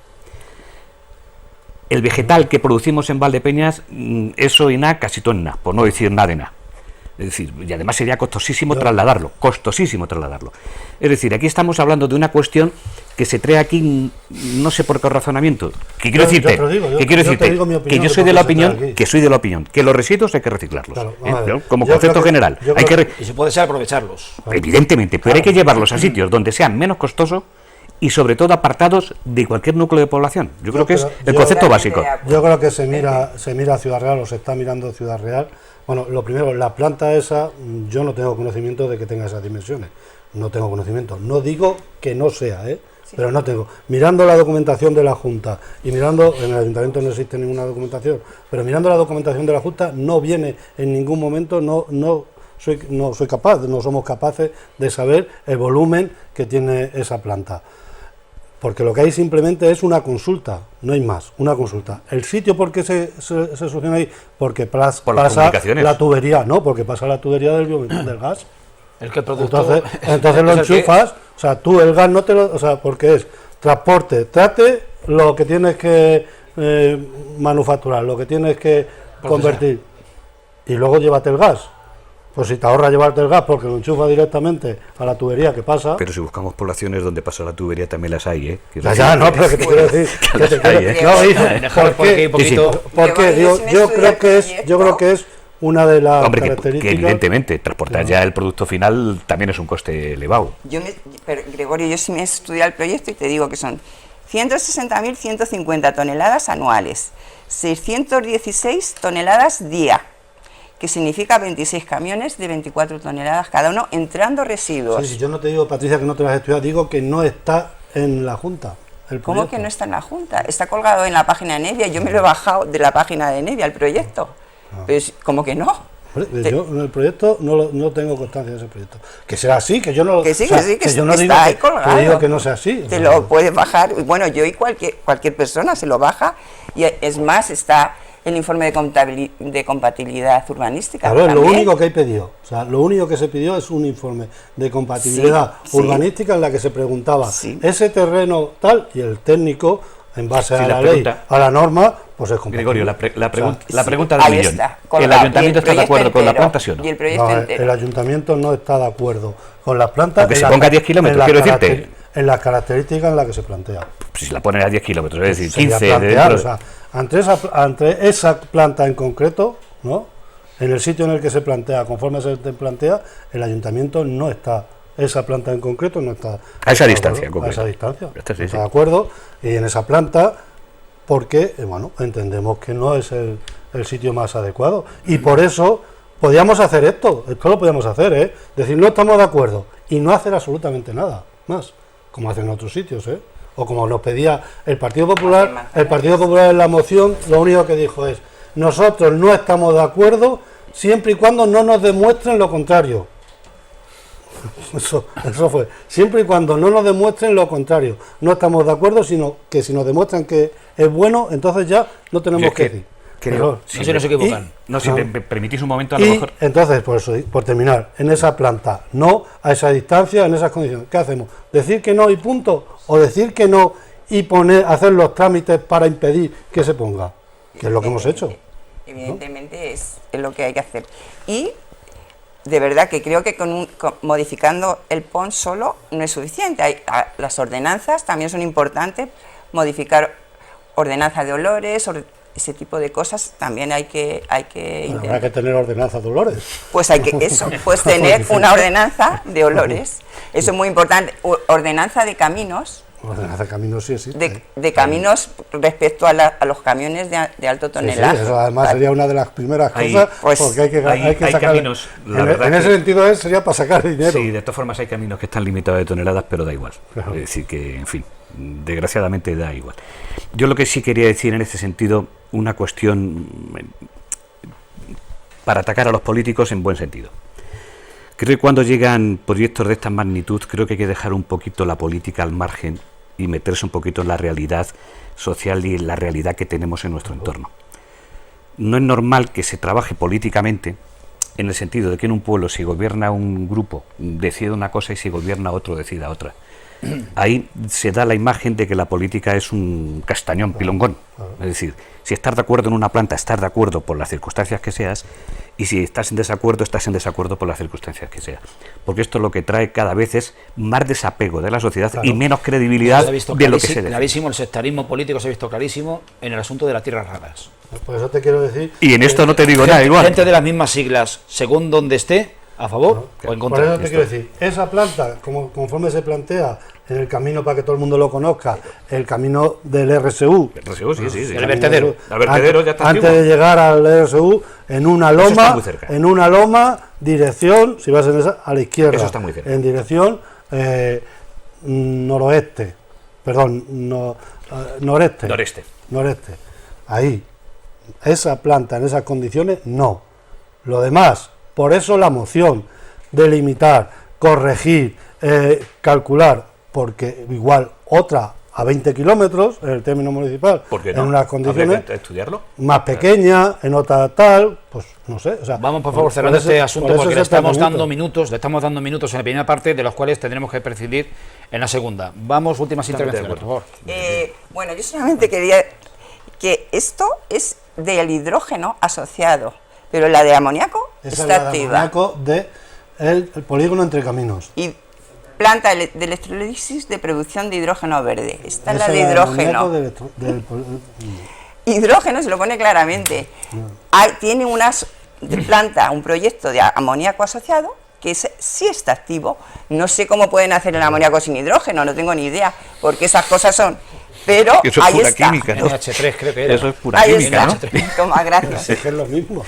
El vegetal que producimos en Valdepeñas, eso y nada, casi todo en nada, por no decir nada de nada. Es decir, y además sería costosísimo trasladarlo. Es decir, aquí estamos hablando de una cuestión que se trae aquí, no sé por qué razonamiento. Que quiero decirte, que yo soy de la opinión, que los residuos hay que reciclarlos. Claro, como concepto general. Y si puede ser, aprovecharlos. Evidentemente, pero hay que llevarlos a sitios donde sean menos costosos y sobre todo apartados de cualquier núcleo de población. Yo creo que es el concepto básico. Yo creo que se mira a Ciudad Real, o se está mirando Ciudad Real. Bueno, lo primero, la planta esa, yo no tengo conocimiento de que tenga esas dimensiones. No tengo conocimiento. No digo que no sea, pero no tengo. Mirando la documentación de la Junta y mirando, en el Ayuntamiento no existe ninguna documentación, pero mirando la documentación de la Junta no viene en ningún momento, no somos capaces de saber el volumen que tiene esa planta. Porque lo que hay simplemente es una consulta, no hay más, una consulta. ¿El sitio por qué se soluciona ahí? Porque pasa la tubería, no, porque pasa la tubería del gas. El que el producto... Entonces lo enchufas, o sea, tú el gas no te lo... O sea, porque es transporte, trate lo que tienes que manufacturar, lo que tienes que convertir, y luego llévate el gas. Pues si te ahorra llevarte el gas porque lo enchufa directamente a la tubería que pasa... Pero si buscamos poblaciones donde pasa la tubería también las hay, ¿eh? No, pero que te quiero decir... ¿Por qué? Yo creo que es una de las características... Que evidentemente transportar ya el producto final también es un coste elevado. Pero Gregorio, yo sí me he estudiado el proyecto y te digo que son 160.150 toneladas anuales, 616 toneladas día, que significa 26 camiones de 24 toneladas cada uno, entrando residuos. Sí, yo no te digo, Patricia, que no te lo has estudiado, digo que no está en la Junta. ¿Cómo que no está en la Junta? Está colgado en la página de Nevia, yo me lo he bajado de la página de Nevia, el proyecto. Pues, ¿cómo que no? Yo en el proyecto no tengo constancia de ese proyecto. Que será así, que yo no... Que sí, que yo no está digo ahí colgado. Que digo que no sea así. Te lo puedes bajar, bueno, yo y cualquier persona se lo baja, y es más, está el informe de compatibilidad urbanística. Claro, es lo único que hay pedido. O sea, lo único que se pidió es un informe de compatibilidad urbanística en la que se preguntaba ese terreno tal, y el técnico, en base a la ley, a la norma, pues es compatible. Gregorio, la pregunta del millón. ¿El ayuntamiento está de acuerdo con la planta, sí o no? Y el proyecto entero. El ayuntamiento no está de acuerdo con las plantas. Aunque se ponga a 10 kilómetros, quiero decirte. En las características en las que se plantea. Pues si la ponen a 10 kilómetros, es decir, 15 plantear, o sea, ante esa planta en concreto, ¿no? En el sitio en el que se plantea, conforme se plantea, el ayuntamiento no está, esa planta en concreto no está a esa distancia, a esa distancia, está de acuerdo, y en esa planta, porque bueno, entendemos que no es el sitio más adecuado, y por eso podíamos hacer esto lo podíamos hacer, decir no estamos de acuerdo y no hacer absolutamente nada más, como hacen en otros sitios, o como nos pedía el Partido Popular. El Partido Popular en la moción lo único que dijo es: nosotros no estamos de acuerdo siempre y cuando no nos demuestren lo contrario. Eso fue, siempre y cuando no nos demuestren lo contrario. No estamos de acuerdo, sino que si nos demuestran que es bueno, entonces ya no tenemos que decir. Creo, no se nos equivocan. No, si me permitís un momento, a lo mejor. Entonces, por terminar, en esa planta, no a esa distancia, en esas condiciones. ¿Qué hacemos? ¿Decir que no y punto? ¿O decir que no y hacer los trámites para impedir que se ponga? Que es lo que hemos hecho. Evidentemente, ¿no? es lo que hay que hacer. Y de verdad que creo que modificando el PON solo no es suficiente. Las ordenanzas también son importantes, modificar ordenanzas de olores, ese tipo de cosas también hay que bueno, habrá que tener ordenanza de olores. Pues hay que tener una ordenanza de olores. Eso es muy importante. Ordenanza de caminos. Ordenanza de caminos sí existe. De caminos respecto a los camiones de alto tonelaje. Sí, eso además sería una de las primeras cosas, pues, porque hay que sacar caminos, en ese sentido sería para sacar dinero. Sí, de todas formas hay caminos que están limitados de toneladas, pero da igual. Claro. Es decir que, en fin, desgraciadamente da igual. Yo lo que sí quería decir en este sentido, una cuestión para atacar a los políticos en buen sentido. Creo que cuando llegan proyectos de esta magnitud, creo que hay que dejar un poquito la política al margen y meterse un poquito en la realidad social y en la realidad que tenemos en nuestro entorno. No es normal que se trabaje políticamente en el sentido de que en un pueblo, si gobierna un grupo, decide una cosa y si gobierna otro, decida otra. Ahí se da la imagen de que la política es un castañón pilongón. Es decir, si estás de acuerdo en una planta, estás de acuerdo por las circunstancias que seas, y si estás en desacuerdo por las circunstancias que seas. Porque esto lo que trae cada vez es más desapego de la sociedad, claro, y menos credibilidad de lo que se defiende. Clarísimo, el sectarismo político se ha visto clarísimo en el asunto de las tierras raras. Por eso te quiero decir... Y en esto no te digo nada igual. Gente de las mismas siglas, según donde esté, a favor o en contra. Por eso te quiero decir, esa planta, conforme se plantea en el camino para que todo el mundo lo conozca, el camino del RSU. El RSU, sí. El vertedero. El vertedero ya está antes de llegar al RSU, en una loma, dirección, si vas en esa, a la izquierda. Eso está muy cerca. En dirección noreste. Ahí. Esa planta en esas condiciones, no. Lo demás, por eso la moción, delimitar, corregir, calcular, porque igual otra a 20 kilómetros en el término municipal, en unas condiciones más pequeñas, en otra tal, pues no sé. O sea, vamos por favor cerrando este asunto porque le estamos dando minutos en la primera parte, de los cuales tendremos que prescindir en la segunda. Vamos, últimas intervenciones, por favor. Bueno, yo solamente quería que esto es del hidrógeno asociado, pero la de amoníaco está activa. Amoníaco del polígono Entre Caminos. Y planta de electrolisis de producción de hidrógeno verde. Esta es la de hidrógeno. Hidrógeno se lo pone claramente. Tiene un proyecto de amoníaco asociado que sí está activo. No sé cómo pueden hacer el amoníaco sin hidrógeno, no tengo ni idea, porque esas cosas son... Pero eso ahí es pura está. química, ¿no? NH3 creo que era. Eso es pura química, ¿no? Toma, gracias. Es que es lo mismo.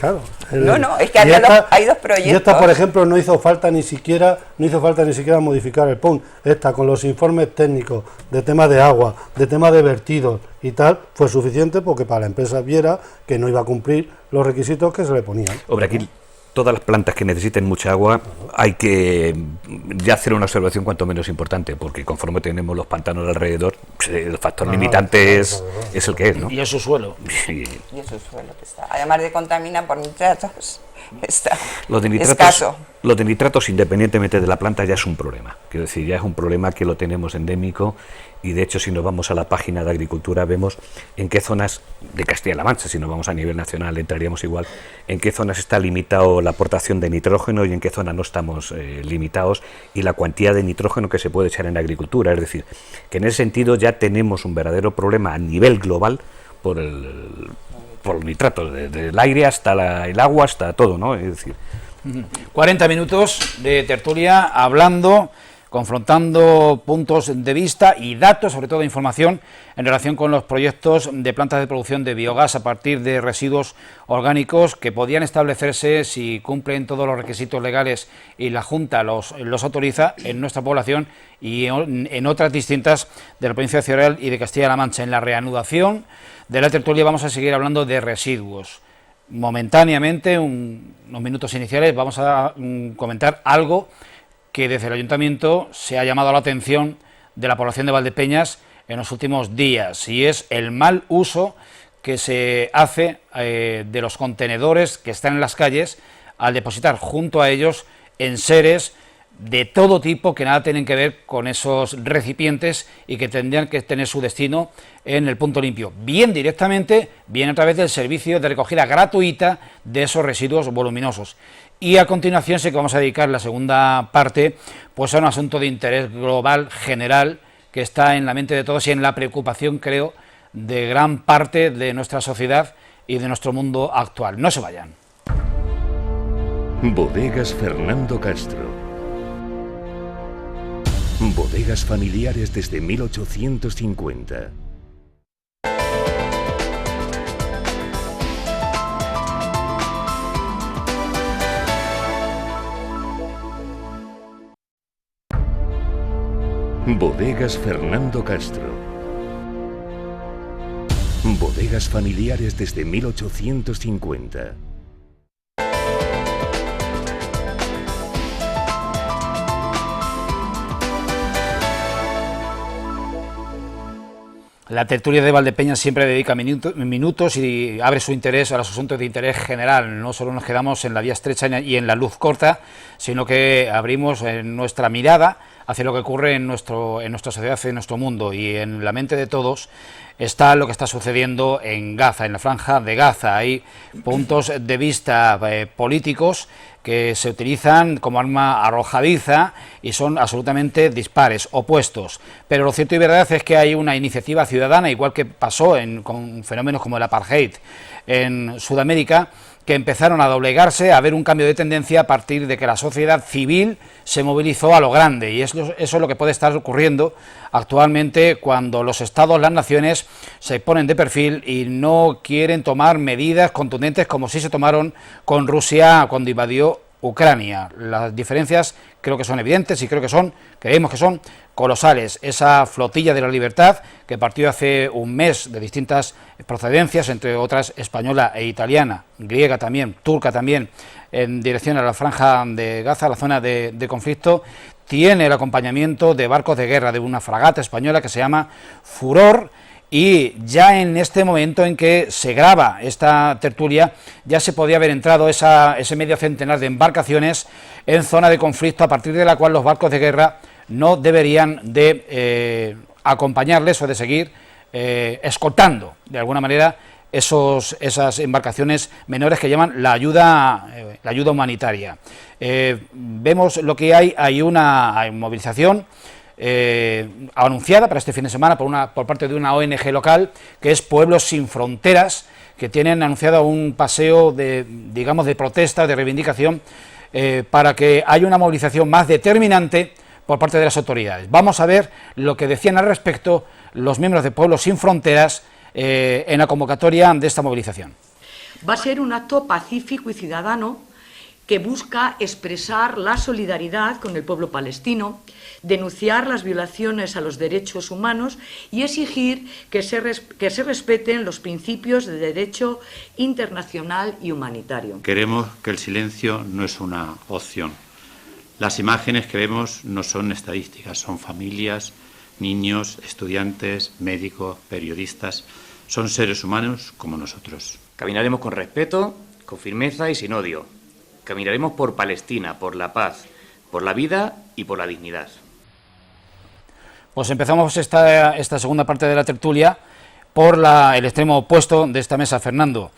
Claro. No, es que hay dos proyectos. Y esta, por ejemplo, no hizo falta ni siquiera modificar el PON. Esta, con los informes técnicos de tema de agua, de tema de vertidos y tal, fue suficiente porque para la empresa viera que no iba a cumplir los requisitos que se le ponían. Hombre, aquí todas las plantas que necesiten mucha agua hay que ya hacer una observación cuanto menos importante, porque conforme tenemos los pantanos alrededor, el factor limitante es el que es, ¿no? Y es su suelo. Sí. Y es su suelo que está. Además de contaminar por nitratos, está escaso. Los de nitratos, independientemente de la planta, ya es un problema. Quiero decir, ya es un problema que lo tenemos endémico, y de hecho si nos vamos a la página de Agricultura vemos en qué zonas de Castilla-La Mancha, si nos vamos a nivel nacional entraríamos igual, en qué zonas está limitado la aportación de nitrógeno y en qué zonas no estamos limitados, y la cantidad de nitrógeno que se puede echar en agricultura. Es decir, que en ese sentido ya tenemos un verdadero problema a nivel global por los nitratos, desde el aire hasta el agua, hasta todo, ¿no? Es decir, 40 minutos de tertulia hablando, confrontando puntos de vista y datos, sobre todo información, en relación con los proyectos de plantas de producción de biogás a partir de residuos orgánicos que podían establecerse si cumplen todos los requisitos legales y la Junta los autoriza en nuestra población y en otras distintas de la provincia de Ciudad Real y de Castilla-La Mancha. En la reanudación de la tertulia vamos a seguir hablando de residuos. Momentáneamente, unos minutos iniciales, vamos a comentar algo que desde el Ayuntamiento se ha llamado la atención de la población de Valdepeñas en los últimos días, y es el mal uso que se hace de los contenedores que están en las calles al depositar junto a ellos enseres de todo tipo que nada tienen que ver con esos recipientes y que tendrían que tener su destino en el punto limpio, bien directamente, bien a través del servicio de recogida gratuita de esos residuos voluminosos. Y a continuación sí que vamos a dedicar la segunda parte pues a un asunto de interés global general que está en la mente de todos y en la preocupación, creo, de gran parte de nuestra sociedad y de nuestro mundo actual. No se vayan. Bodegas Fernando Castro. Bodegas familiares desde 1850. Bodegas Fernando Castro. Bodegas familiares desde 1850. La tertulia de Valdepeñas siempre dedica minutos y abre su interés a los asuntos de interés general. No solo nos quedamos en la vía estrecha y en la luz corta, sino que abrimos nuestra mirada hacia lo que ocurre en nuestra sociedad, en nuestro mundo, y en la mente de todos está lo que está sucediendo en Gaza, en la franja de Gaza. Hay puntos de vista políticos que se utilizan como arma arrojadiza y son absolutamente dispares, opuestos. Pero lo cierto y verdad es que hay una iniciativa ciudadana, igual que pasó con fenómenos como el apartheid en Sudamérica, que empezaron a doblegarse, a ver un cambio de tendencia a partir de que la sociedad civil se movilizó a lo grande, y eso es lo que puede estar ocurriendo actualmente cuando los estados, las naciones, se ponen de perfil y no quieren tomar medidas contundentes como sí se tomaron con Rusia cuando invadió Ucrania. Las diferencias creo que son evidentes y creemos que son colosales. Esa flotilla de la libertad que partió hace un mes de distintas procedencias, entre otras española e italiana, griega también, turca también, en dirección a la franja de Gaza, la zona de conflicto, tiene el acompañamiento de barcos de guerra, de una fragata española que se llama Furor. Y ya en este momento en que se graba esta tertulia, ya se podía haber entrado ese medio centenar de embarcaciones en zona de conflicto, a partir de la cual los barcos de guerra no deberían de acompañarles o de seguir escoltando de alguna manera esas embarcaciones menores que llaman la ayuda humanitaria. Vemos lo que hay una movilización anunciada para este fin de semana por parte de una ONG local, que es Pueblos Sin Fronteras, que tienen anunciado un paseo de protesta, de reivindicación, para que haya una movilización más determinante por parte de las autoridades. Vamos a ver lo que decían al respecto los miembros de Pueblos Sin Fronteras en la convocatoria de esta movilización. Va a ser un acto pacífico y ciudadano que busca expresar la solidaridad con el pueblo palestino, denunciar las violaciones a los derechos humanos y exigir que se respeten los principios de derecho internacional y humanitario. Queremos que el silencio no es una opción. Las imágenes que vemos no son estadísticas, son familias, niños, estudiantes, médicos, periodistas, son seres humanos como nosotros. Caminaremos con respeto, con firmeza y sin odio. Caminaremos por Palestina, por la paz, por la vida y por la dignidad. Pues empezamos esta segunda parte de la tertulia por el extremo opuesto de esta mesa, Fernando.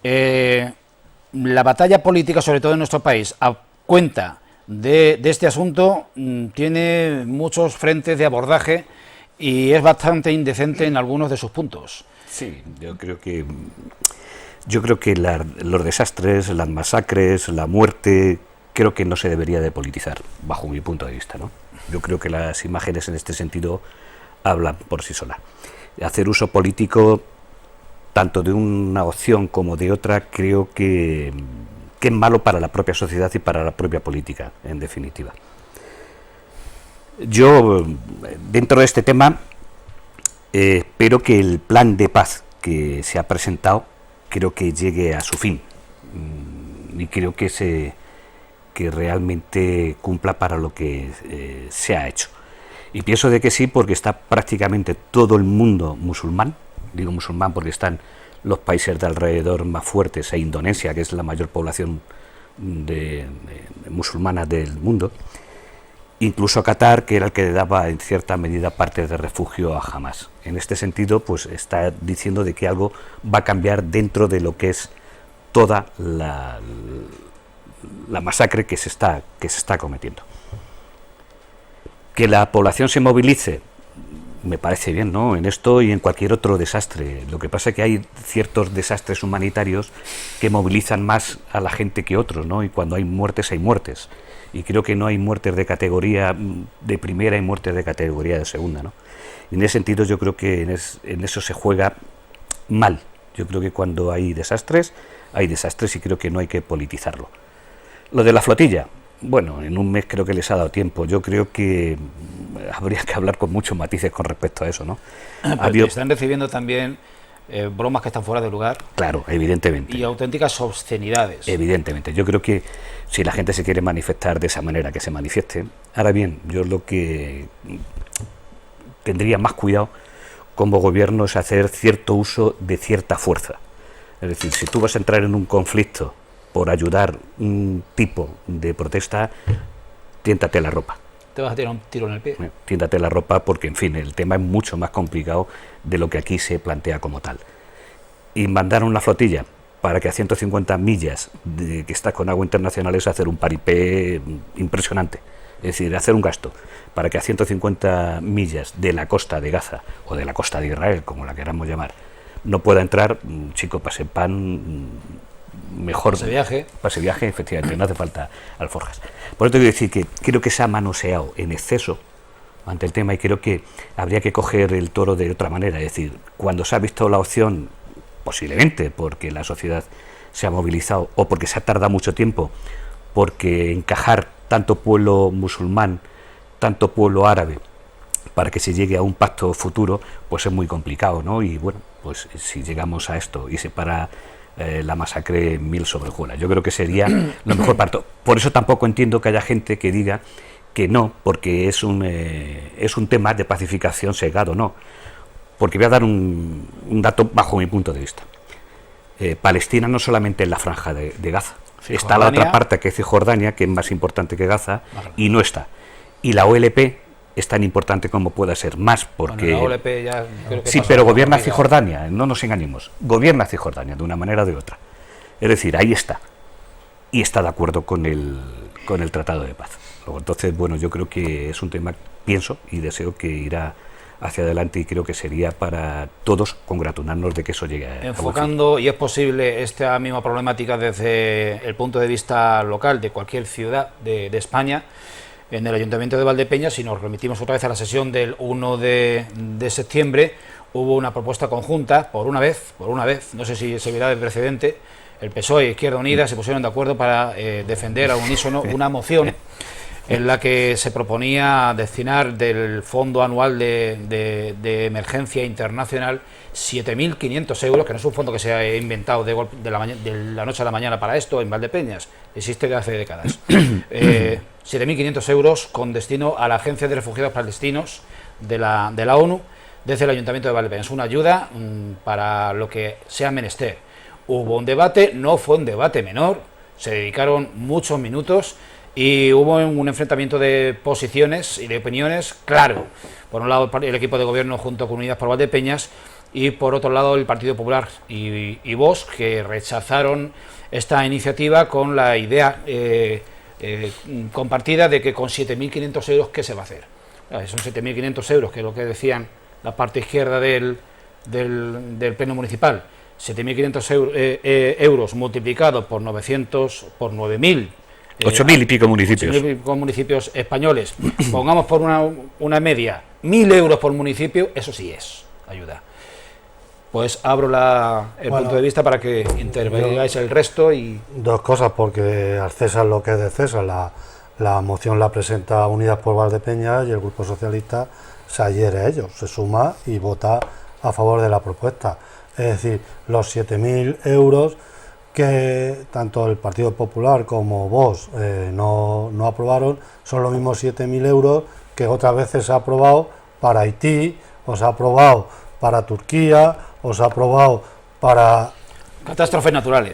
La batalla política, sobre todo en nuestro país, a cuenta de este asunto, tiene muchos frentes de abordaje y es bastante indecente en algunos de sus puntos. Sí, yo creo que los desastres, las masacres, la muerte, creo que no se debería de politizar, bajo mi punto de vista, ¿no? Yo creo que las imágenes en este sentido hablan por sí solas. Hacer uso político tanto de una opción como de otra creo que es malo para la propia sociedad y para la propia política, en definitiva. Yo, dentro de este tema, espero que el plan de paz que se ha presentado creo que llegue a su fin y creo que realmente cumpla para lo que se ha hecho. Y pienso de que sí, porque está prácticamente todo el mundo musulmán, digo musulmán porque están los países de alrededor más fuertes, e Indonesia, que es la mayor población musulmana del mundo, incluso Qatar, que era el que daba en cierta medida parte de refugio a Hamas. En este sentido, pues está diciendo de que algo va a cambiar dentro de lo que es toda la masacre que se está cometiendo. Que la población se movilice, me parece bien, ¿no?, en esto y en cualquier otro desastre. Lo que pasa es que hay ciertos desastres humanitarios que movilizan más a la gente que otros, ¿no? Y cuando hay muertes, hay muertes. Y creo que no hay muertes de categoría de primera y muertes de categoría de segunda, ¿no? Y en ese sentido yo creo que en eso se juega mal. Yo creo que cuando hay desastres y creo que no hay que politizarlo. Lo de la flotilla, bueno, en un mes creo que les ha dado tiempo. Yo creo que habría que hablar con muchos matices con respecto a eso, ¿no? Están recibiendo también bromas que están fuera de lugar. Claro, evidentemente. Y auténticas obscenidades. Evidentemente. Yo creo que si la gente se quiere manifestar de esa manera, que se manifieste. Ahora bien, yo lo que tendría más cuidado como gobierno es hacer cierto uso de cierta fuerza. Es decir, si tú vas a entrar en un conflicto por ayudar un tipo de protesta, tiéntate la ropa. Te vas a tirar un tiro en el pie. Tiéntate la ropa porque, en fin, el tema es mucho más complicado de lo que aquí se plantea como tal. Y mandar una flotilla para que a 150 millas de que estás con agua internacional es hacer un paripé impresionante. Es decir, hacer un gasto para que a 150 millas de la costa de Gaza o de la costa de Israel, como la queramos llamar, no pueda entrar, chico, pase pan, mejor pase viaje, efectivamente, no hace falta alforjas. Por eso te quiero decir que creo que se ha manoseado en exceso ante el tema y creo que habría que coger el toro de otra manera. Es decir, cuando se ha visto la opción, posiblemente porque la sociedad se ha movilizado o porque se ha tardado mucho tiempo, porque encajar tanto pueblo musulmán, tanto pueblo árabe, para que se llegue a un pacto futuro, pues es muy complicado, ¿no? Y bueno, pues si llegamos a esto y se para la masacre en 1000 sobre hojuelas, yo creo que sería lo mejor para todo. Por eso tampoco entiendo que haya gente que diga que no, porque es un tema de pacificación sesgado, no. Porque voy a dar un dato bajo mi punto de vista. Palestina no solamente es la franja de Gaza, está la otra parte que es Cisjordania, que es más importante que Gaza, y no está. Y la OLP es tan importante como pueda ser, más porque... Bueno, la OLP ya creo que sí, pero gobierna Cisjordania, no nos engañemos, gobierna Cisjordania de una manera o de otra. Es decir, ahí está, y está de acuerdo con el Tratado de Paz. Luego, entonces, bueno, yo creo que es un tema, pienso y deseo que irá hacia adelante y creo que sería para todos congratularnos de que eso llegue a enfocando, y es posible, esta misma problemática desde el punto de vista local de cualquier ciudad de España. En el Ayuntamiento de Valdepeñas, si nos remitimos otra vez a la sesión del 1 de septiembre, hubo una propuesta conjunta, por una vez, no sé si servirá de precedente, el PSOE y Izquierda Unida se pusieron de acuerdo para defender a unísono una moción en la que se proponía destinar del Fondo Anual de Emergencia Internacional 7.500 euros, que no es un fondo que se ha inventado de la noche a la mañana para esto en Valdepeñas, existe desde hace décadas. 7.500 euros con destino a la Agencia de Refugiados Palestinos de la ONU desde el Ayuntamiento de Valdepeñas. Una ayuda para lo que sea menester. Hubo un debate, no fue un debate menor, se dedicaron muchos minutos y hubo un enfrentamiento de posiciones y de opiniones, claro. Por un lado el equipo de gobierno junto con Unidas por Valdepeñas y por otro lado el Partido Popular y Vox, que rechazaron esta iniciativa con la idea compartida de que con 7.500 euros, ¿qué se va a hacer? Son 7.500 euros, que es lo que decían la parte izquierda del pleno municipal. 7.500 euros multiplicado por 900, por 9.000. 8.000 y pico municipios. 8.000 y pico municipios españoles. Pongamos por una media 1.000 euros por municipio, eso sí es ayuda. Pues abro el punto de vista para que intervengáis el resto. Y dos cosas, porque al César lo que es de César, la moción la presenta Unidas por Valdepeñas y el Grupo Socialista se adhiere a ellos, se suma y vota a favor de la propuesta. Es decir, los 7.000 euros que tanto el Partido Popular como Vox no aprobaron son los mismos 7.000 euros que otras veces se ha aprobado para Haití, o se ha aprobado para Turquía, o se ha aprobado para catástrofes naturales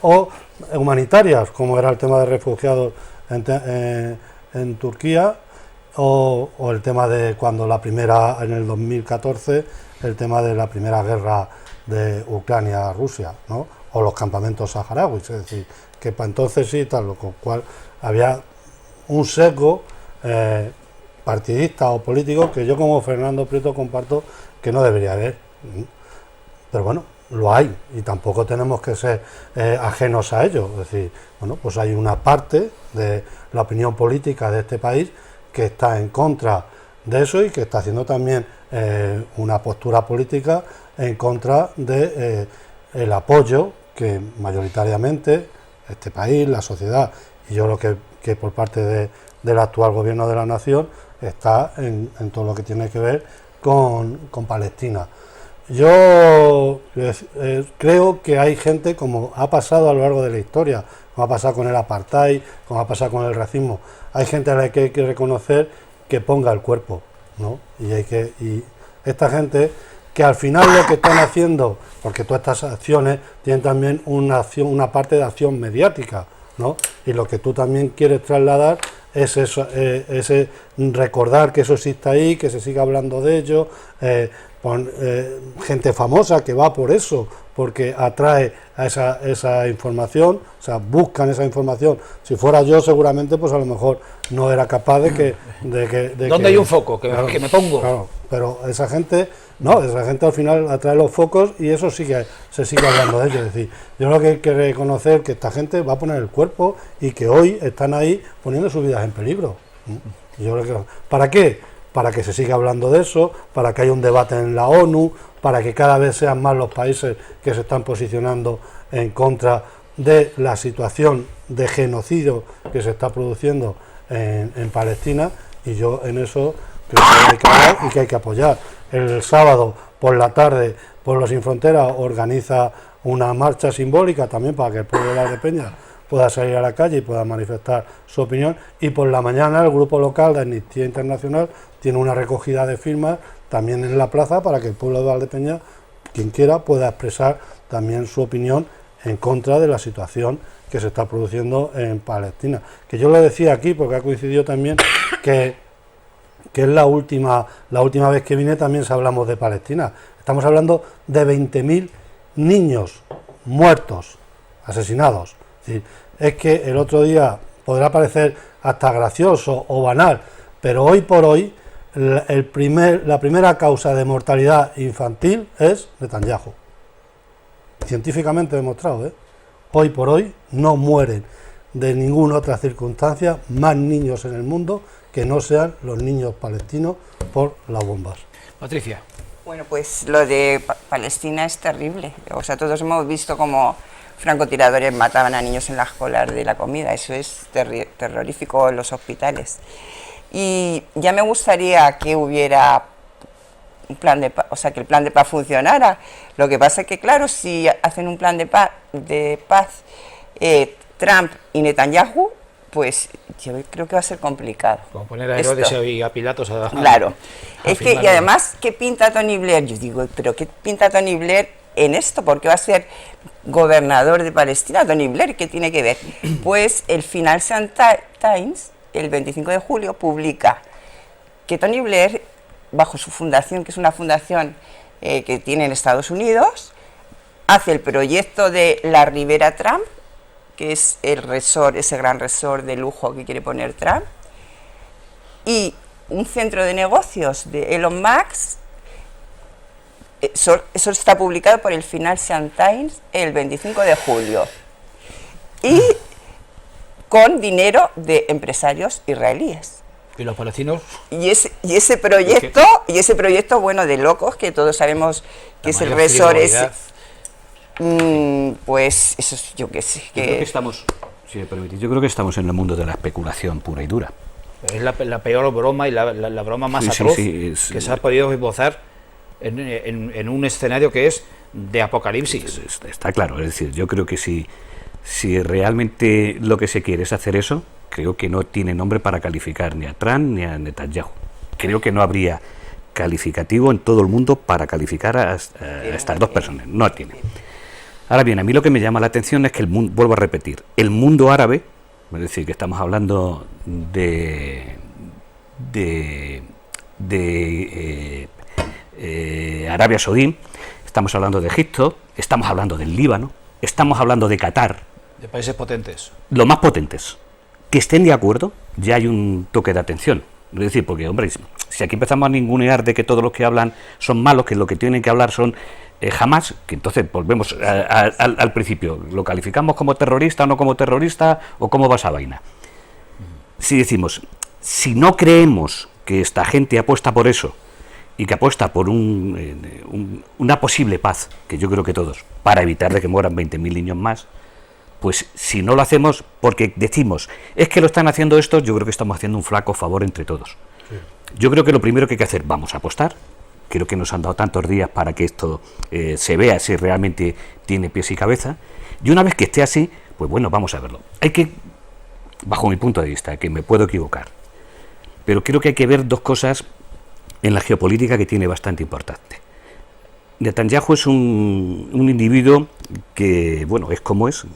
o humanitarias, como era el tema de refugiados en Turquía, o el tema de cuando en el 2014, el tema de la primera guerra de Ucrania-Rusia, ¿no? O los campamentos saharauis, es decir, que para entonces sí, tal, lo cual había un sesgo partidista o político que yo como Fernando Prieto comparto que no debería haber, pero bueno, lo hay y tampoco tenemos que ser ajenos a ello. Es decir, bueno, pues hay una parte de la opinión política de este país que está en contra de eso y que está haciendo también una postura política en contra de el apoyo que mayoritariamente este país, la sociedad y yo creo que por parte del actual gobierno de la nación está en todo lo que tiene que ver con Palestina. Yo creo que hay gente, como ha pasado a lo largo de la historia, como ha pasado con el apartheid, como ha pasado con el racismo, hay gente a la que hay que reconocer que ponga el cuerpo, ¿no? Y esta gente que al final lo que están haciendo, porque todas estas acciones tienen también una parte de acción mediática, ¿no? Y lo que tú también quieres trasladar es eso, ese recordar que eso existe ahí, que se siga hablando de ello, gente famosa que va por eso, porque atrae a esa información, o sea, buscan esa información. Si fuera yo, seguramente, pues a lo mejor no era capaz de que... ¿Dónde hay un foco? Que me pongo. Claro, pero esa gente al final atrae los focos y eso sí que se sigue hablando de ello. Es decir, yo creo que hay que reconocer que esta gente va a poner el cuerpo y que hoy están ahí poniendo sus vidas en peligro. Yo creo que, ¿para qué? Para que se siga hablando de eso, para que haya un debate en la ONU, para que cada vez sean más los países que se están posicionando en contra de la situación de genocidio que se está produciendo en Palestina, y yo en eso creo que hay que hablar y que hay que apoyar. El sábado por la tarde, Pueblos Sin Fronteras organiza una marcha simbólica también para que el pueblo de Valdepeñas pueda salir a la calle y pueda manifestar su opinión, y por la mañana el grupo local de Amnistía Internacional tiene una recogida de firmas también en la plaza para que el pueblo de Valdepeñas, quien quiera, pueda expresar también su opinión en contra de la situación que se está produciendo en Palestina. Que yo lo decía aquí porque ha coincidido también que es la última vez que vine también hablamos de Palestina. Estamos hablando de 20.000 niños muertos, asesinados. Es que el otro día podrá parecer hasta gracioso o banal, pero hoy por hoy la primera causa de mortalidad infantil es Netanyahu. Científicamente demostrado, ¿eh? Hoy por hoy no mueren de ninguna otra circunstancia más niños en el mundo que no sean los niños palestinos por las bombas. Patricia. Bueno, pues lo de Palestina es terrible. O sea, todos hemos visto cómo francotiradores mataban a niños en las colas de la comida. Eso es terrorífico en los hospitales. Y ya me gustaría que hubiera un plan de paz, o sea, que el plan de paz funcionara. Lo que pasa es que, claro, si hacen un plan de paz Trump y Netanyahu, pues yo creo que va a ser complicado. Como poner a Herodes y a Pilatos a claro. Es que, y además, ¿qué pinta Tony Blair? Yo digo, ¿pero qué pinta Tony Blair en esto? Porque va a ser gobernador de Palestina, Tony Blair, ¿qué tiene que ver? Pues el Financial Times, el 25 de julio, publica que Tony Blair, bajo su fundación, que es una fundación que tiene en Estados Unidos, hace el proyecto de la Ribera Trump, que es el resort, ese gran resort de lujo que quiere poner Trump, y un centro de negocios de Elon Musk. Eso está publicado por el Financial Times el 25 de julio. Y con dinero de empresarios israelíes. ¿Y los palestinos? Y ese proyecto, bueno, de locos, que todos sabemos que es el resort ese. Pues eso es, yo qué sé. Yo creo que estamos, si me permitís, yo creo que estamos en el mundo de la especulación pura y dura. Es la peor broma y la broma más atroz que se ha podido esbozar en un escenario que es de apocalipsis. Está claro, es decir, yo creo que si realmente lo que se quiere es hacer eso, creo que no tiene nombre para calificar ni a Trump ni a Netanyahu. Creo que no habría calificativo en todo el mundo para calificar a estas dos personas. No tiene. Ahora bien, a mí lo que me llama la atención es que vuelvo a repetir, el mundo árabe, es decir, que estamos hablando de Arabia Saudí, estamos hablando de Egipto, estamos hablando del Líbano, estamos hablando de Qatar. De países potentes. Los más potentes. Que estén de acuerdo, ya hay un toque de atención. Es decir, porque, hombre, si aquí empezamos a ningunear de que todos los que hablan son malos, que lo que tienen que hablar son Hamas, que entonces volvemos al principio, ¿lo calificamos como terrorista o no como terrorista, o cómo va esa vaina? Si decimos, si no creemos que esta gente apuesta por eso, y que apuesta por una posible paz, que yo creo que todos, para evitar de que mueran 20.000 niños más, pues si no lo hacemos porque decimos, es que lo están haciendo estos, yo creo que estamos haciendo un flaco favor entre todos. Sí. Yo creo que lo primero que hay que hacer, vamos a apostar. Creo que nos han dado tantos días para que esto se vea si realmente tiene pies y cabeza. Y una vez que esté así, pues bueno, vamos a verlo. Hay que, bajo mi punto de vista, que me puedo equivocar, pero creo que hay que ver dos cosas en la geopolítica que tiene bastante importante. Netanyahu es un individuo que, bueno, es como es,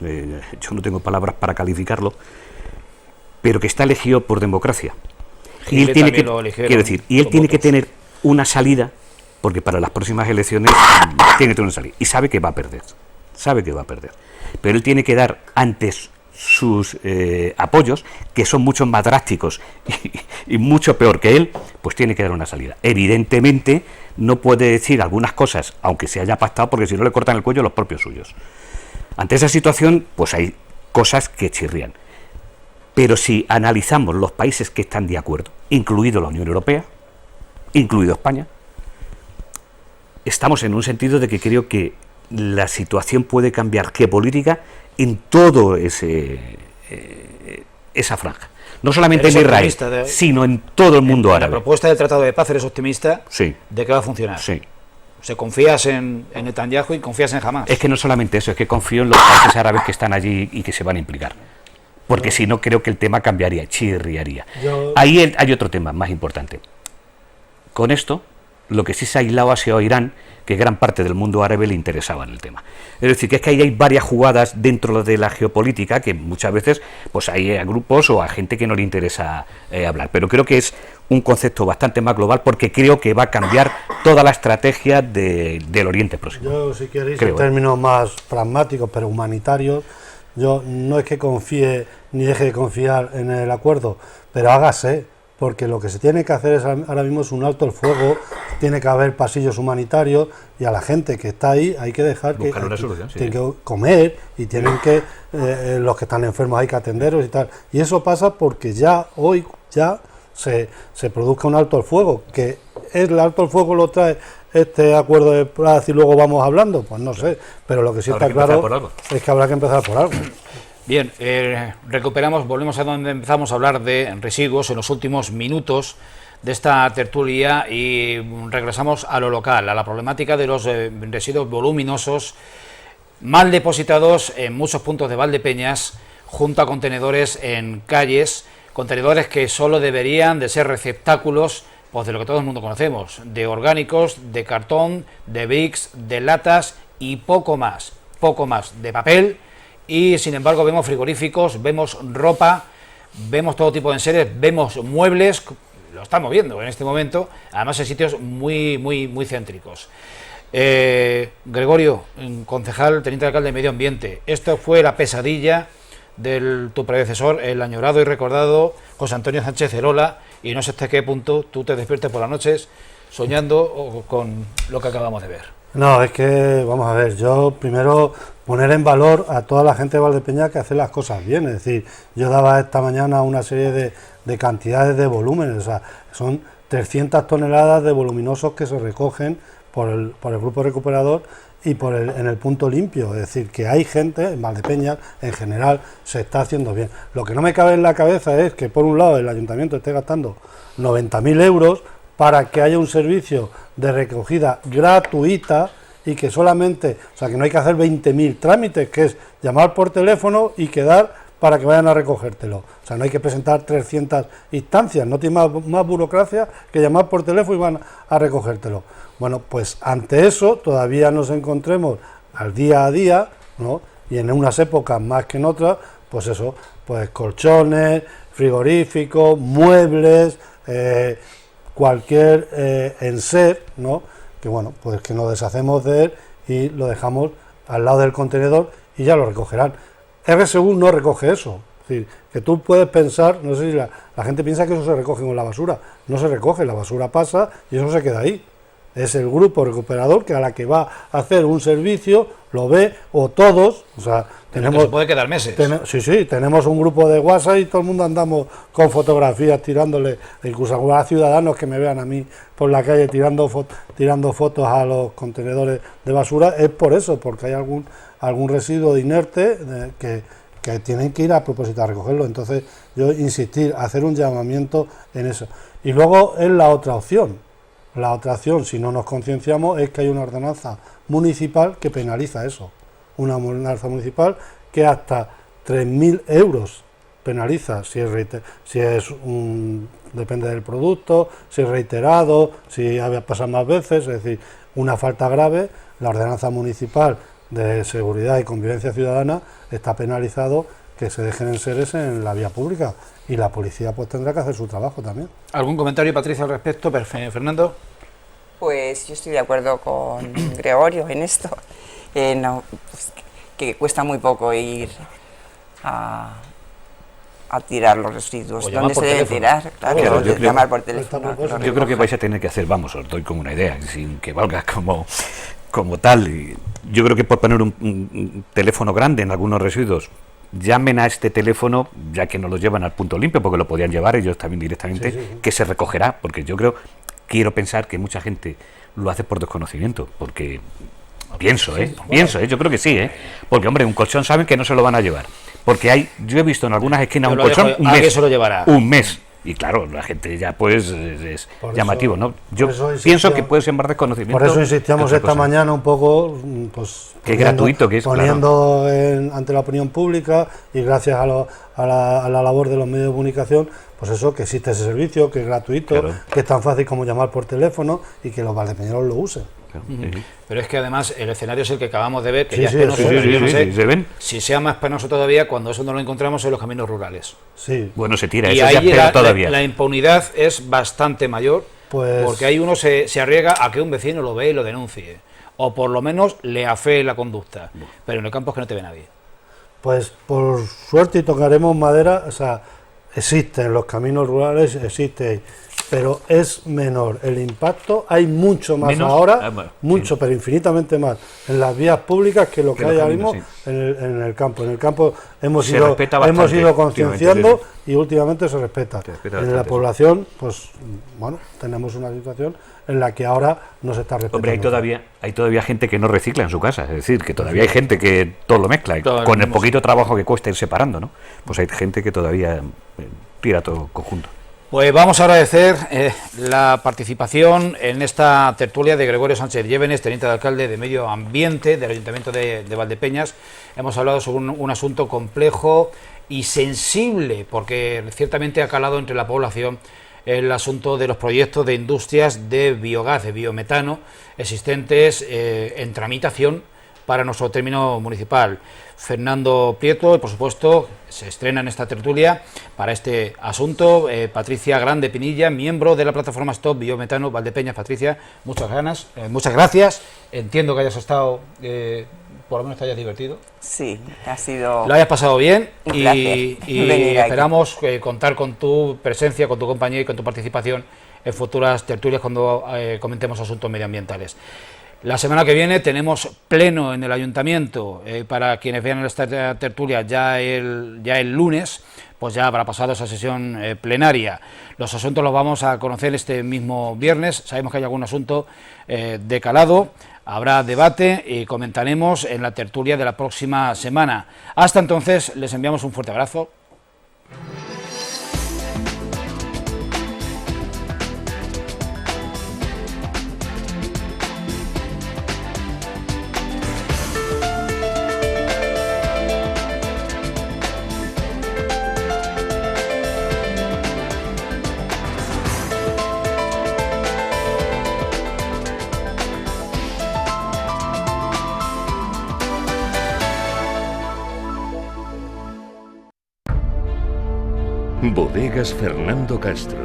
yo no tengo palabras para calificarlo, pero que está elegido por democracia. Y él tiene que, quiero decir, y él tiene que tener una salida, porque para las próximas elecciones tiene que tener una salida, y sabe que va a perder, pero él tiene que dar antes sus apoyos, que son mucho más drásticos y mucho peor que él, pues tiene que dar una salida. Evidentemente no puede decir algunas cosas, aunque se haya pactado, porque si no le cortan el cuello a los propios suyos. Ante esa situación, pues hay cosas que chirrían. Pero si analizamos los países que están de acuerdo, incluido la Unión Europea, incluido España, estamos en un sentido de que creo que la situación puede cambiar geopolítica en todo esa franja. No solamente en Israel, sino en todo el mundo árabe. La propuesta del Tratado de Paz, ¿eres optimista sí. de que va a funcionar? Sí. O sea, confías en Netanyahu y confías en Hamas. Es que no solamente eso, es que confío en los países árabes que están allí y que se van a implicar. Porque si no, creo que el tema cambiaría, chirriaría. Ahí hay otro tema más importante. Con esto, lo que sí se ha aislado ha sido Irán, que gran parte del mundo árabe le interesaba en el tema. Es decir, que es que ahí hay varias jugadas dentro de la geopolítica que muchas veces pues hay a grupos o a gente que no le interesa hablar. Pero creo que es un concepto bastante más global, porque creo que va a cambiar toda la estrategia del Oriente Próximo. Yo, si queréis, en términos más pragmáticos, pero humanitarios, yo no es que confíe ni deje de confiar en el acuerdo, pero hágase, porque lo que se tiene que hacer es ahora mismo es un alto el fuego, tiene que haber pasillos humanitarios, y a la gente que está ahí hay que dejar que, tienen que comer, y tienen que los que están enfermos hay que atenderlos y tal, y eso pasa porque ya hoy se produzca un alto el fuego, que el alto el fuego lo trae este acuerdo de paz y luego vamos hablando, pues no sé, pero lo que sí está claro es que habrá que empezar por algo. Bien, volvemos a donde empezamos a hablar de residuos en los últimos minutos de esta tertulia, y regresamos a lo local, a la problemática de los residuos voluminosos mal depositados en muchos puntos de Valdepeñas, junto a contenedores en calles, contenedores que solo deberían de ser receptáculos pues de lo que todo el mundo conocemos, de orgánicos, de cartón, de bricks, de latas y poco más de papel. Y sin embargo vemos frigoríficos, vemos ropa, vemos todo tipo de enseres, vemos muebles, lo estamos viendo en este momento, además en sitios muy céntricos. Gregorio, concejal, teniente alcalde de Medio Ambiente, esto fue la pesadilla de tu predecesor, el añorado y recordado José Antonio Sánchez Erola, y no sé hasta qué punto tú te despiertes por las noches soñando con lo que acabamos de ver. No, es que, vamos a ver, yo primero poner en valor a toda la gente de Valdepeñas que hace las cosas bien, es decir, yo daba esta mañana una serie de cantidades de volúmenes, o sea, son 300 toneladas de voluminosos que se recogen por el grupo recuperador y en el punto limpio, es decir, que hay gente en Valdepeñas, en general, se está haciendo bien. Lo que no me cabe en la cabeza es que, por un lado, el ayuntamiento esté gastando 90.000 euros para que haya un servicio de recogida gratuita y que solamente, o sea, que no hay que hacer 20.000 trámites, que es llamar por teléfono y quedar para que vayan a recogértelo. O sea, no hay que presentar 300 instancias, no tiene más burocracia que llamar por teléfono y van a recogértelo. Bueno, pues ante eso todavía nos encontremos al día a día, ¿no? Y en unas épocas más que en otras, pues eso, pues colchones, frigoríficos, muebles, cualquier enser, ¿no? Que bueno, pues que nos deshacemos de él y lo dejamos al lado del contenedor y ya lo recogerán. RSU no recoge eso, es decir, que tú puedes pensar, no sé si la gente piensa que eso se recoge con la basura, no se recoge, la basura pasa y eso se queda ahí. Es el grupo recuperador que a la que va a hacer un servicio lo ve, o todos, o sea, tenemos... Se puede quedar meses. Sí, tenemos un grupo de WhatsApp y todo el mundo andamos con fotografías tirándole, incluso algunos ciudadanos que me vean a mí por la calle tirando fotos a los contenedores de basura, es por eso, porque hay algún residuo de inerte que tienen que ir a propósito a recogerlo. Entonces yo insistir, hacer un llamamiento en eso. Y luego es la otra opción. La otra opción, si no nos concienciamos, es que hay una ordenanza municipal que penaliza eso. Una ordenanza municipal que hasta 3.000 euros penaliza si es depende del producto, si es reiterado, si pasa más veces, es decir, una falta grave. La ordenanza municipal de seguridad y convivencia ciudadana está penalizado que se dejen enseres en la vía pública, y la policía pues tendrá que hacer su trabajo también. ¿Algún comentario, Patricia, al respecto? Fernando. Pues yo estoy de acuerdo con Gregorio en esto, pues, que cuesta muy poco ir a tirar los residuos, donde se debe tirar, claro, llamar por teléfono. Yo creo que vais a tener que hacer, vamos, os doy como una idea, sin que valga como tal. Y yo creo que por poner un teléfono grande en algunos residuos, llamen a este teléfono, ya que no lo llevan al punto limpio, porque lo podían llevar ellos también directamente, sí. Que se recogerá, porque yo quiero pensar que mucha gente lo hace por desconocimiento, porque pienso, yo creo que sí, porque hombre, un colchón saben que no se lo van a llevar, porque yo he visto en algunas esquinas un colchón un mes. Y claro, la gente ya pues es llamativo, ¿no? Yo pienso que puede ser más desconocimiento. Por eso insistíamos esta mañana un poco, pues que gratuito que es, poniendo ante la opinión pública, y gracias a la labor de los medios de comunicación, pues eso, que existe ese servicio, que es gratuito, claro, que es tan fácil como llamar por teléfono y que los valdepeñeros lo usen. Pero es que además el escenario es el que acabamos de ver, que ya es penoso, yo no sé si sea más penoso todavía cuando eso no lo encontramos en los caminos rurales. Sí. Bueno, se tira, y eso ahí ya todavía. La impunidad es bastante mayor, pues, porque ahí uno se arriesga a que un vecino lo ve y lo denuncie, o por lo menos le afee la conducta, pero en el campo es que no te ve nadie. Pues por suerte, y tocaremos madera, o sea, existen los caminos rurales, existe, pero es menor el impacto, hay mucho más ahora, mucho, pero infinitamente más en las vías públicas que lo que hay ahora mismo en el campo. En el campo hemos ido concienciando y últimamente se respeta. En la población, pues bueno, tenemos una situación en la que ahora no se está respetando. Hombre, hay todavía gente que no recicla en su casa, es decir, que todavía hay gente que todo lo mezcla, con el poquito trabajo que cuesta ir separando, ¿no? Pues hay gente que todavía tira todo conjunto. Pues vamos a agradecer la participación en esta tertulia de Gregorio Sánchez Llévenes, teniente de alcalde de Medio Ambiente del Ayuntamiento de Valdepeñas. Hemos hablado sobre un asunto complejo y sensible, porque ciertamente ha calado entre la población el asunto de los proyectos de industrias de biogás, de biometano, existentes en tramitación para nuestro término municipal. Fernando Prieto, por supuesto, se estrena en esta tertulia para este asunto. Patricia Grande Pinilla, miembro de la plataforma Stop Biometano Valdepeñas. Patricia, muchas gracias. Entiendo que hayas estado, por lo menos te hayas divertido. Sí, ha sido... Lo hayas pasado bien y esperamos contar con tu presencia, con tu compañía y con tu participación en futuras tertulias cuando comentemos asuntos medioambientales. La semana que viene tenemos pleno en el ayuntamiento, para quienes vean esta tertulia ya el lunes, pues ya habrá pasado esa sesión plenaria. Los asuntos los vamos a conocer este mismo viernes, sabemos que hay algún asunto de calado, habrá debate y comentaremos en la tertulia de la próxima semana. Hasta entonces les enviamos un fuerte abrazo. Bodegas Fernando Castro.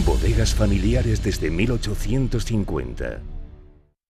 Bodegas familiares desde 1850.